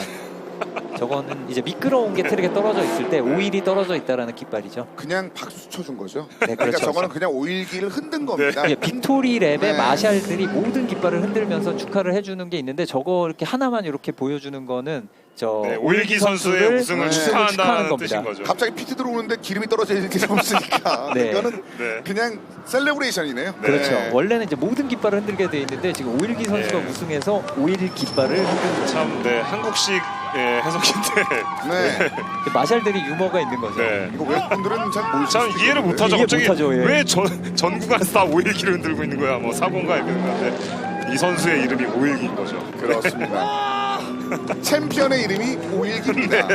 저거는 이제 미끄러운 게 트랙에 떨어져 있을 때 오일이 떨어져 있다라는 깃발이죠. 그냥 박수 쳐준 거죠. 네, 그러니까 그렇죠. 저거는 그냥 오일기를 흔든 겁니다. 예, 빅토리 랩의 네. 마샬들이 모든 깃발을 흔들면서 축하를 해주는 게 있는데 저거 이렇게 하나만 이렇게 보여주는 거는 저 네, 오일기 선수의 선수를 우승을 축하한다는 축하한다는 겁니다. 뜻인 거죠. 갑자기 피트 들어오는데 기름이 떨어질 일이 없으니까 네. 이거는 네. 그냥 셀레브레이션이네요. 그렇죠. 네. 원래는 이제 모든 깃발을 흔들게 돼 있는데 지금 오일기 선수가 네. 우승해서 오일 깃발을 흔드는 거죠. 참, 한국식 해석인데. 네. 마샬들이 유머가 있는 거죠. 네. 이거 외국분들은 잘 모르시죠. 참 이해를 못하죠. 이해 갑자기 못하죠, 예. 왜 전 구간에서 다 오일기를 흔들고 있는 거야? 뭐 사고인가 이랬는데 이 선수의 이름이 오일기인 거죠. 그렇습니다. 챔피언의 이름이 오일기입니다.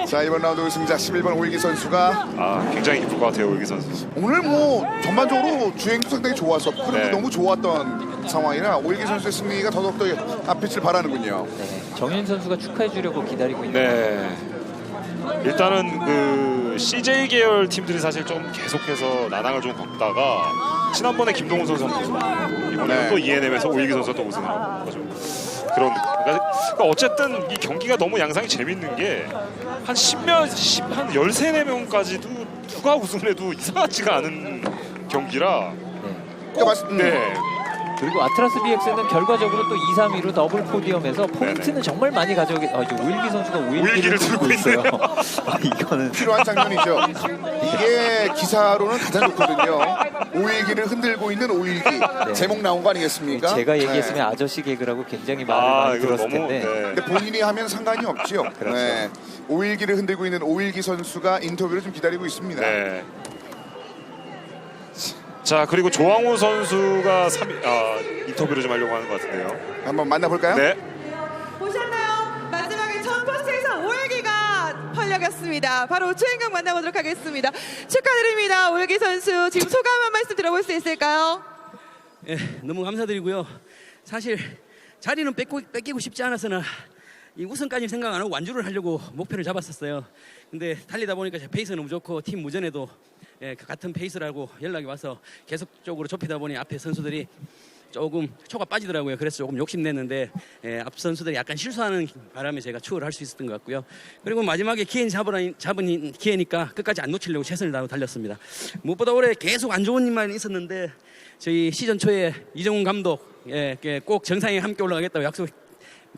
자, 이번 라운드 우승자 11번 오일기 선수가 굉장히 기쁠 것 같아요, 오일기 선수. 오늘 뭐 전반적으로 주행도 상당히 좋아서 흐름도 네. 너무 좋았던 상황이라 오일기 선수의 승리가 더더욱더 앞빛을 발하는군요. 네, 정현 선수가 축하해 주려고 기다리고 있는 것 같아요. 네. 일단은 그 CJ 계열 팀들이 사실 좀 계속해서 나랑을 좀 걷다가 지난번에 김동훈 선수가 우승하고 이번에는 네. 또 ENM에서 오일기 선수가 또 우승을 하고 그런 그러니까 어쨌든 이 경기가 너무 양상이 재밌는 게 한 10몇, 한 13, 4명까지도 누가 우승을 해도 이상하지가 않은 경기라 그러니까 네. 그리고 아트라스 BX는 결과적으로 또 2, 3위로 더블 포디엄에서 포인트는 정말 많이 가져오게. 이제 오일기 선수가 오일기를 들고 있어요. 이거는 필요한 장면이죠. 이게 기사로는 가장 좋거든요. 오일기를 흔들고 있는 오일기. 제목 나온 거 아니겠습니까? 제가 네. 얘기했으면 아저씨 개그라고 굉장히 말을 많이 이거 들었을 너무, 텐데. 네. 근데 본인이 하면 상관이 없죠. 그렇죠. 네. 오일기를 흔들고 있는 오일기 선수가 인터뷰를 좀 기다리고 있습니다. 네. 자, 그리고 조항우 선수가 인터뷰를 좀 하려고 하는 것 같은데요. 한번 만나볼까요? 네. 보셨나요? 마지막에 첫 포스트에서 오일기가 펄려갔습니다. 바로 주인공 만나보도록 하겠습니다. 축하드립니다. 오일기 선수 지금 소감 한 말씀 들어볼 수 있을까요? 예, 너무 감사드리고요. 사실 자리는 뺏기고 싶지 않아서는 이 우승까지 생각 안 하고 완주를 하려고 목표를 잡았었어요. 근데 달리다 보니까 제 페이스 너무 좋고 팀 무전에도 같은 페이스라고 연락이 와서 계속적으로 좁히다 보니 앞에 선수들이 조금 초가 빠지더라고요. 그래서 조금 욕심냈는데 앞 선수들이 약간 실수하는 바람에 제가 추월할 수 있었던 것 같고요. 그리고 마지막에 기회는 잡은 기회니까 끝까지 안 놓치려고 최선을 다하고 달렸습니다. 무엇보다 올해 계속 안 좋은 일만 있었는데 저희 시즌 초에 이정훈 감독 꼭 정상에 함께 올라가겠다고 약속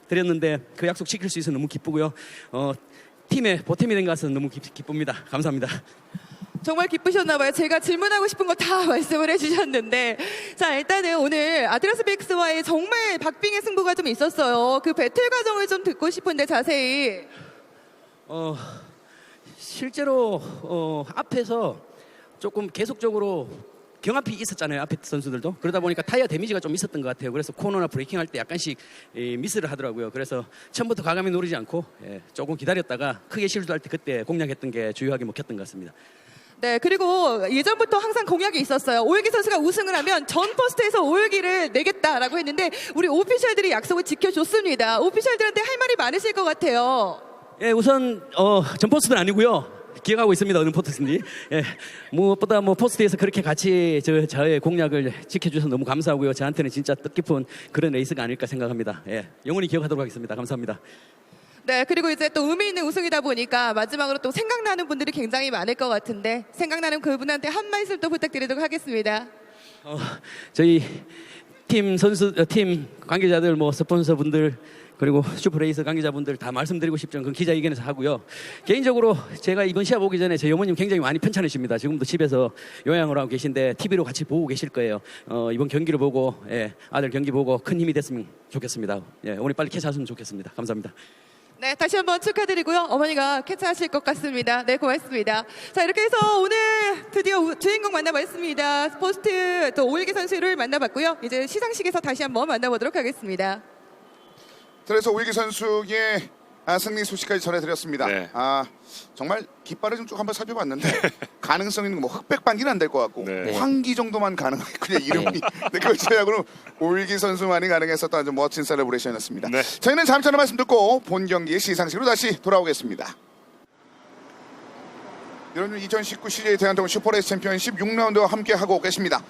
드렸는데 그 약속 지킬 수 있어서 너무 기쁘고요. 팀의 보탬이 된 것 같아서 너무 기쁩니다. 감사합니다. 정말 기쁘셨나봐요. 제가 질문하고 싶은 거 다 말씀을 해주셨는데, 자, 일단은 오늘 아트라스 BX와의 정말 박빙의 승부가 좀 있었어요. 그 배틀 과정을 좀 듣고 싶은데 자세히. 실제로 앞에서 조금 계속적으로 경합이 있었잖아요. 앞에 선수들도. 그러다 보니까 타이어 데미지가 좀 있었던 것 같아요. 그래서 코너나 브레이킹 할 때 약간씩 미스를 하더라고요. 그래서 처음부터 과감히 노리지 않고 조금 기다렸다가 크게 실수할 때 그때 공략했던 게 주요하게 먹혔던 것 같습니다. 네, 그리고 예전부터 항상 공약이 있었어요. 오일기 선수가 우승을 하면 전 포스트에서 오일기를 내겠다라고 했는데 우리 오피셜들이 약속을 지켜줬습니다. 오피셜들한테 할 말이 많으실 것 같아요. 예, 우선 전 포스트는 아니고요. 기억하고 있습니다. 어느 포스트인지. 무엇보다 포스트에서 그렇게 같이 저의 공약을 지켜주셔서 너무 감사하고요. 저한테는 진짜 뜻깊은 그런 레이스가 아닐까 생각합니다. 영원히 기억하도록 하겠습니다. 감사합니다. 네, 그리고 이제 또 의미 있는 우승이다 보니까 마지막으로 또 생각나는 분들이 굉장히 많을 것 같은데 생각나는 그분한테 한 말씀 또 부탁드리도록 하겠습니다. 저희 팀 관계자들, 스폰서분들, 그리고 슈퍼레이스 관계자분들 다 말씀드리고 싶지만 그건 기자회견에서 하고요. 개인적으로 제가 이번 시합 오기 전에 저희 어머님 굉장히 많이 편찮으십니다. 지금도 집에서 요양을 하고 계신데 TV로 같이 보고 계실 거예요. 이번 경기를 보고 아들 경기 보고 큰 힘이 됐으면 좋겠습니다. 어머니 빨리 캐치하시면 좋겠습니다. 감사합니다. 네, 다시 한번 축하드리고요. 어머니가 캐치하실 것 같습니다. 네, 고맙습니다. 자, 이렇게 해서 오늘 드디어 주인공 만나봤습니다. 포스트 또 오일기 선수를 만나봤고요. 이제 시상식에서 다시 한번 만나보도록 하겠습니다. 그래서 오일기 선수의 승리 소식까지 전해드렸습니다. 네. 정말 깃발을 좀 쭉 한번 살펴봤는데 가능성 있는 흑백 반기는 안 될 것 같고 네. 황기 정도만 가능해. 그냥 이름이 그렇지야고는 오일기 선수만이 가능했었던 아주 멋진 셀레브레이션이었습니다. 네. 저희는 잠시 전에 말씀 듣고 본 경기의 시상식으로 다시 돌아오겠습니다. 여러분 2019 CJ 대한통운 슈퍼레이스 챔피언십 6라운드와 함께 하고 계십니다.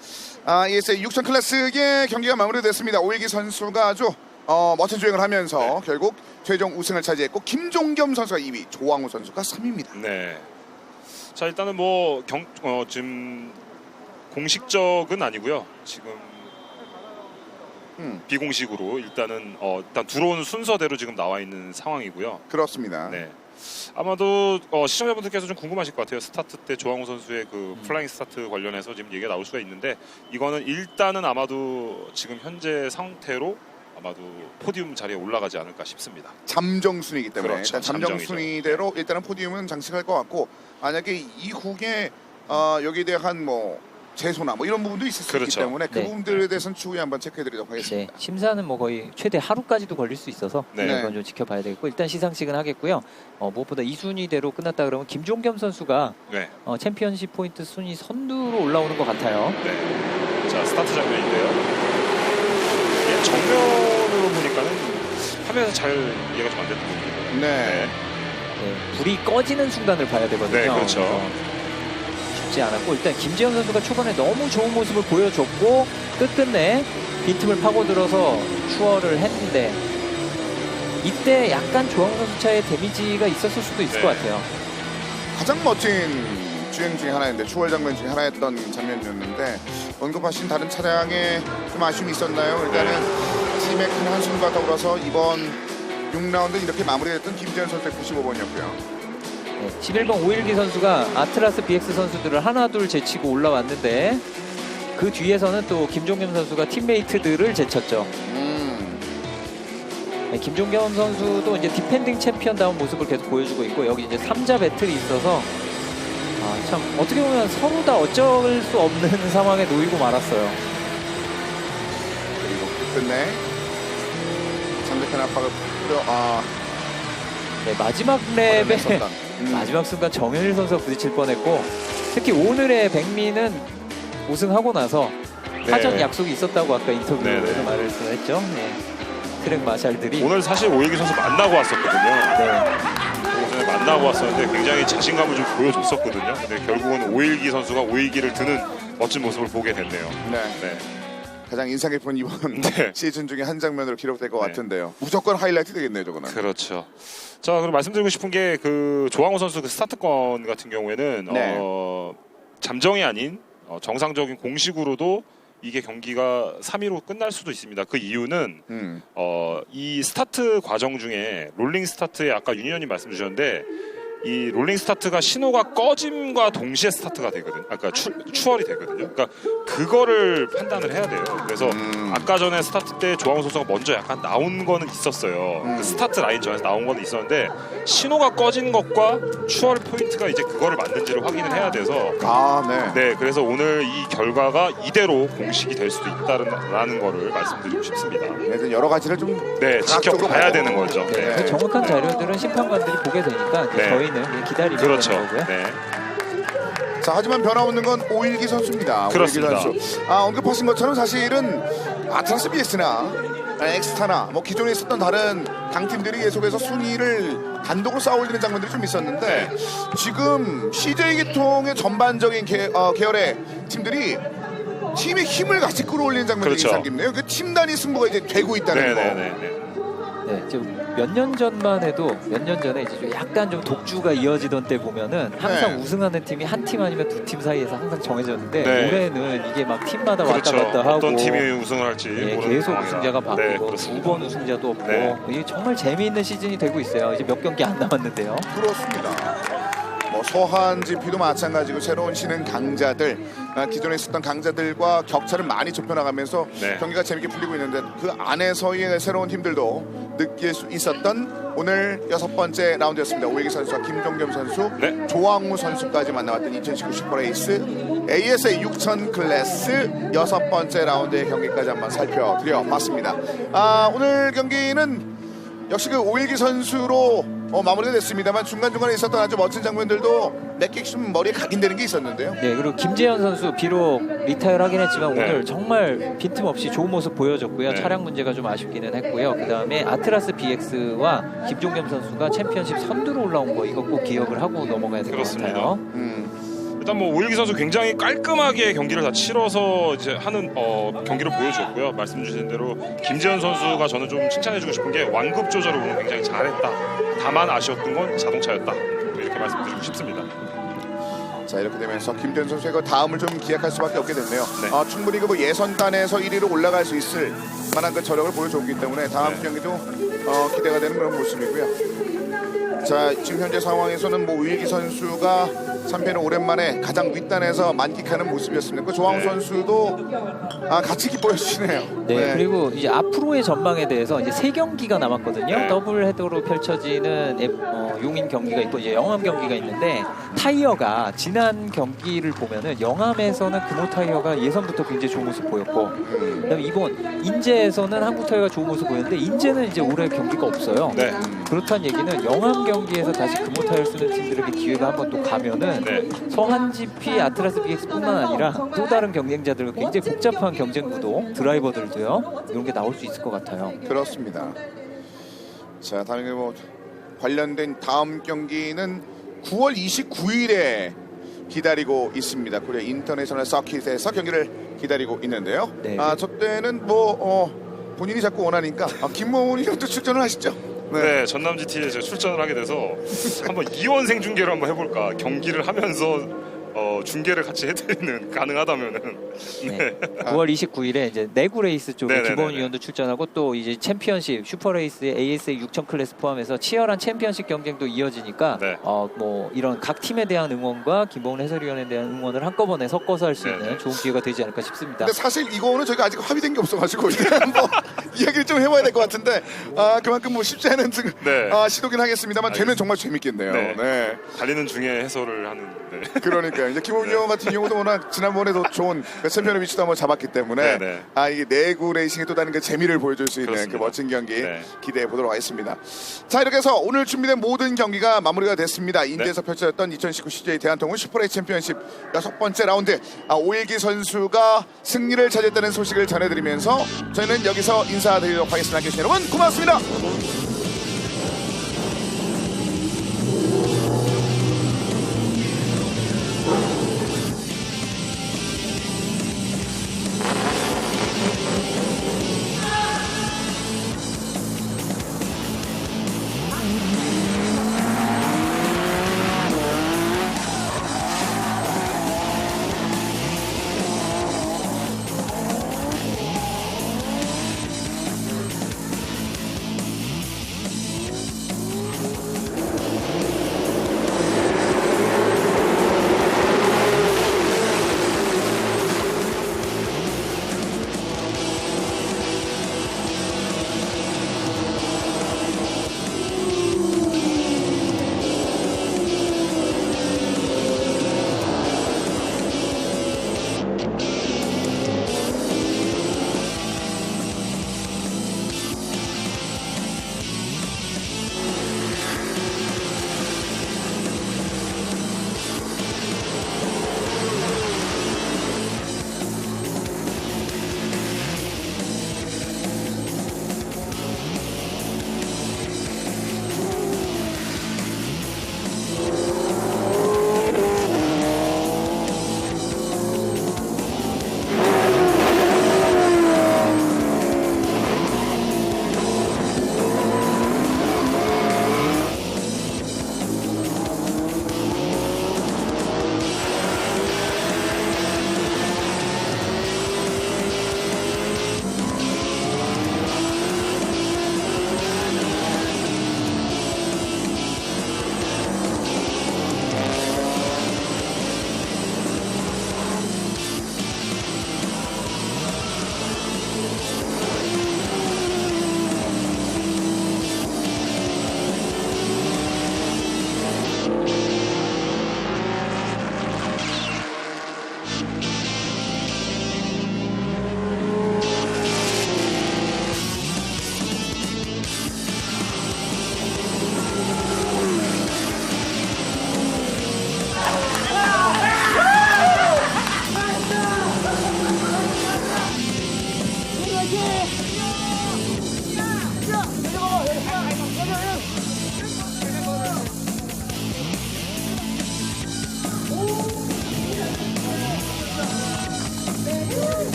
ESA 6000 클래스의 경기가 마무리됐습니다. 오일기 선수가 아주 멋진 주행을 하면서 결국 최종 우승을 차지했고 김종겸 선수가 2위, 조항우 선수가 3위입니다. 네. 자, 일단은 지금 공식적은 아니고요. 지금 비공식으로 일단 들어온 순서대로 지금 나와 있는 상황이고요. 그렇습니다. 네. 아마도 시청자분들께서 좀 궁금하실 것 같아요. 스타트 때 조항우 선수의 그 플라잉 스타트 관련해서 지금 얘기가 나올 수가 있는데 이거는 일단은 아마도 지금 현재 상태로 아마도 포디움 자리에 올라가지 않을까 싶습니다. 잠정 순위이기 때문에 그렇죠, 일단 잠정 잠정이죠. 순위대로 일단은 포디움은 장식할 것 같고 만약에 이후에 여기에 대한 제소나 뭐 이런 부분도 있을 수 그렇죠. 있기 때문에 그 네. 부분들에 대해서는 추후에 한번 체크해드리도록 네, 하겠습니다. 심사는 뭐 거의 최대 하루까지도 걸릴 수 있어서 네. 이건 좀 지켜봐야 되겠고 일단 시상식은 하겠고요. 무엇보다 2순위대로 끝났다 그러면 김종겸 선수가 네. 챔피언십 포인트 순위 선두로 올라오는 것 같아요. 네. 자, 스타트 장면인데요. 이게 정면으로 보니까는 화면에서 잘 이해가 좀 안 됐던 부분이에요. 네. 네, 불이 꺼지는 순간을 봐야 되거든요. 네, 그렇죠. 그래서 쉽지 않았고 일단 김재현 선수가 초반에 너무 좋은 모습을 보여줬고 끝끝내 빈틈을 파고들어서 추월을 했는데 이때 약간 조항우 선수 차의 데미지가 있었을 수도 있을 네. 것 같아요. 가장 멋진 주행 중에 하나였는데 추월 장면 중에 하나였던 장면이었는데 언급하신 다른 차량에 좀 아쉬움이 있었나요? 일단은 팀의 큰 한숨과 더불어서 이번 6라운드 이렇게 마무리됐던 김재현 선수의 95번이었고요. 네, 11번 오일기 선수가 아트라스 BX 선수들을 하나 둘 제치고 올라왔는데 그 뒤에서는 또 김종겸 선수가 팀메이트들을 제쳤죠. 네, 김종겸 선수도 이제 디펜딩 챔피언다운 모습을 계속 보여주고 있고 여기 이제 3자 배틀이 있어서 참 어떻게 보면 서로 다 어쩔 수 없는 상황에 놓이고 말았어요. 그리고 끝내 상대편 압박을 뿌려 네, 마지막 랩에 받아냈었던. 마지막 순간 정현일 선수가 부딪힐 뻔했고 특히 오늘의 백미는 우승하고 나서 네. 사전 약속이 있었다고 아까 인터뷰에서 네. 말했죠. 네. 트랙 마샬들이 오늘 사실 오일기 선수 만나고 왔었거든요. 네. 오전에 만나고 왔었는데 굉장히 자신감을 좀 보여줬었거든요. 근데 결국은 오일기 선수가 오일기를 드는 멋진 모습을 보게 됐네요. 네. 네. 가장 인상 깊은 이번 네. 시즌 중에 한 장면으로 기록될 것 네. 같은데요. 무조건 하이라이트 되겠네요, 저거는. 그렇죠. 자, 그리고 말씀드리고 싶은 게 그 조항우 선수 그 스타트권 같은 경우에는 네. 잠정이 아닌 정상적인 공식으로도 이게 경기가 3위로 끝날 수도 있습니다. 그 이유는 이 스타트 과정 중에 롤링 스타트에 아까 윤 의원님 말씀 주셨는데 이 롤링 스타트가 신호가 꺼짐과 동시에 스타트가 되거든요. 그러니까 추월이 되거든요. 그러니까 그거를 판단을 해야 돼요. 그래서 아까 전에 스타트 때 조항우 선수가 먼저 약간 나온 거는 있었어요. 그 스타트 라인 전에서 나온 거는 있었는데 신호가 꺼진 것과 추월 포인트가 이제 그거를 맞는지를 확인을 해야 돼서 네, 그래서 오늘 이 결과가 이대로 공식이 될 수도 있다라는 거를 말씀드리고 싶습니다. 네, 여러 가지를 좀 네, 과학적으로 지켜봐야 봐야 되는 거죠. 그 정확한 자료들은 심판관들이 보게 되니까 이제 네. 저희는 그냥 기다리면 그렇죠. 되는 거고요. 네. 자, 하지만 변함없는 건 오일기 선수입니다. 그렇습니다. 오일기 선수. 언급하신 것처럼 사실은 아트라스 BS나 엑스타나 뭐 기존에 있었던 다른 강팀들이 계속해서 순위를 단독으로 쌓아올리는 장면들이 좀 있었는데 지금 CJ 기통의 전반적인 계열의 팀들이 팀의 힘을 같이 끌어올리는 장면들이 그렇죠. 인상 깊네요. 그 팀 단위 승부가 이제 되고 있다는 거. 네, 지금 몇 년 전만 해도 몇 년 전에 이제 좀 약간 좀 독주가 이어지던 때 보면은 항상 네. 우승하는 팀이 한 팀 아니면 두 팀 사이에서 항상 정해졌는데 네. 올해는 이게 막 팀마다 그렇죠. 왔다 갔다 하고 어떤 팀이 우승을 할지 예, 모르는 계속 상황이라. 우승자가 네, 바뀌고 그렇습니다. 2번 우승자도 없고 네. 이게 정말 재미있는 시즌이 되고 있어요. 이제 몇 경기 안 남았는데요. 그렇습니다. 뭐 소한 진피도 마찬가지고 새로운 신흥 강자들 기존에 있었던 강자들과 격차를 많이 좁혀나가면서 네. 경기가 재밌게 풀리고 있는데 그 안에서의 새로운 팀들도 느낄 수 있었던 오늘 6번째 라운드였습니다. 오일기 선수와 김종겸 선수, 네. 조항우 선수까지 만나봤던 2019 슈퍼레이스 ASA 6000 클래스 6번째 라운드의 경기까지 한번 살펴드려봤습니다. 오늘 경기는 역시 그 오일기 선수로 마무리가 됐습니다만 중간중간에 있었던 아주 멋진 장면들도 몇 개씩 좀 머리에 각인되는 게 있었는데요. 네, 그리고 김재현 선수 비록 리타이어를 하긴 했지만 네. 오늘 정말 빈틈없이 좋은 모습 보여줬고요. 네. 차량 문제가 좀 아쉽기는 했고요. 그 다음에 아트라스 BX와 김종겸 선수가 챔피언십 선두로 올라온 거 이거 꼭 기억을 하고 넘어가야 될 것 그렇습니다. 같아요. 일단 뭐 오일기 선수 굉장히 깔끔하게 경기를 다 치러서 이제 하는 경기를 보여줬고요. 말씀 주신 대로 김재현 선수가 저는 좀 칭찬해주고 싶은 게 완급 조절을 오늘 굉장히 잘했다. 다만 아쉬웠던 건 자동차였다. 이렇게 말씀드리고 싶습니다. 자, 이렇게 되면서 김재현 선수의 그 다음을 좀 기약할 수밖에 없게 됐네요. 네. 충분히 그 예선단에서 1위로 올라갈 수 있을 만한 그 저력을 보여줬기 때문에 다음 네. 경기도 기대가 되는 그런 모습이고요. 자, 지금 현재 상황에서는 뭐 우일기 선수가 3패는 오랜만에 가장 윗단에서 만끽하는 모습이었습니다. 그 조항우 선수도 같이 기뻐해 주시네요. 네, 그리고 이제 앞으로의 전망에 대해서 이제 3경기가 남았거든요. 네. 더블 헤더로 펼쳐지는 용인 경기가 있고 이제 영암 경기가 있는데 타이어가 지난 경기를 보면은 영암에서는 금호 타이어가 예선부터 굉장히 좋은 모습 보였고 그다음에 이번 인제에서는 한국 타이어가 좋은 모습 보였는데 인제는 이제 올해 경기가 없어요. 네. 그렇다는 얘기는 영암 경기에서 다시 금호 타이어를 쓰는 팀들에게 기회가 한 번 또 가면은 네. 서한 GP, 아트라스 BX뿐만 아니라 또 다른 경쟁자들과 굉장히 복잡한 경쟁 구도, 드라이버들도요. 이런 게 나올 수 있을 것 같아요. 그렇습니다. 자, 다음에 뭐 관련된 다음 경기는 9월 29일에 기다리고 있습니다. 코리아 인터내셔널 서킷에서 경기를 기다리고 있는데요. 네. 저 때는 뭐 본인이 자꾸 원하니까 김모훈이 또 출전을 하시죠. 네, 전남 GT에 제가 출전을 하게 돼서 한번 2원생 중계를 한번 해볼까. 경기를 하면서 중계를 같이 해드리는 가능하다면은. 네. 9월 29일에 이제 내구 레이스 쪽에 네네네네. 김원 위원도 출전하고 또 이제 챔피언십 슈퍼 레이스의 ASA 6000 클래스 포함해서 치열한 챔피언십 경쟁도 이어지니까 네. 뭐 이런 각 팀에 대한 응원과 김보훈 해설위원에 대한 응원을 한꺼번에 섞어서 할 수 있는 네네. 좋은 기회가 되지 않을까 싶습니다. 근데 사실 이거는 저희가 아직 합의된 게 없어가지고 일단 뭐 이야기를 좀 해봐야 될 것 같은데 그만큼 뭐 쉽지 않은 네. 시도긴 하겠습니다만 되면 정말 재밌겠네요. 네. 네. 달리는 중에 해설을 하는. 네. 그러니까 이제 김호균 형 같은 경우도 워낙 지난번에도 좋은 챔피언의 위치도 한번 잡았기 때문에 네네. 이게 내구 레이싱의 또 다른 그 재미를 보여줄 수 있는 그렇습니다. 그 멋진 경기 네. 기대해 보도록 하겠습니다. 자, 이렇게 해서 오늘 준비된 모든 경기가 마무리가 됐습니다. 인제에서 네. 펼쳐졌던 2019 CJ 대한통운 슈퍼레이스 챔피언십 6번째 라운드 오일기 선수가 승리를 차지했다는 소식을 전해드리면서 저희는 여기서 인사드리도록 하겠습니다. 함께해 주신 여러분 고맙습니다. 야!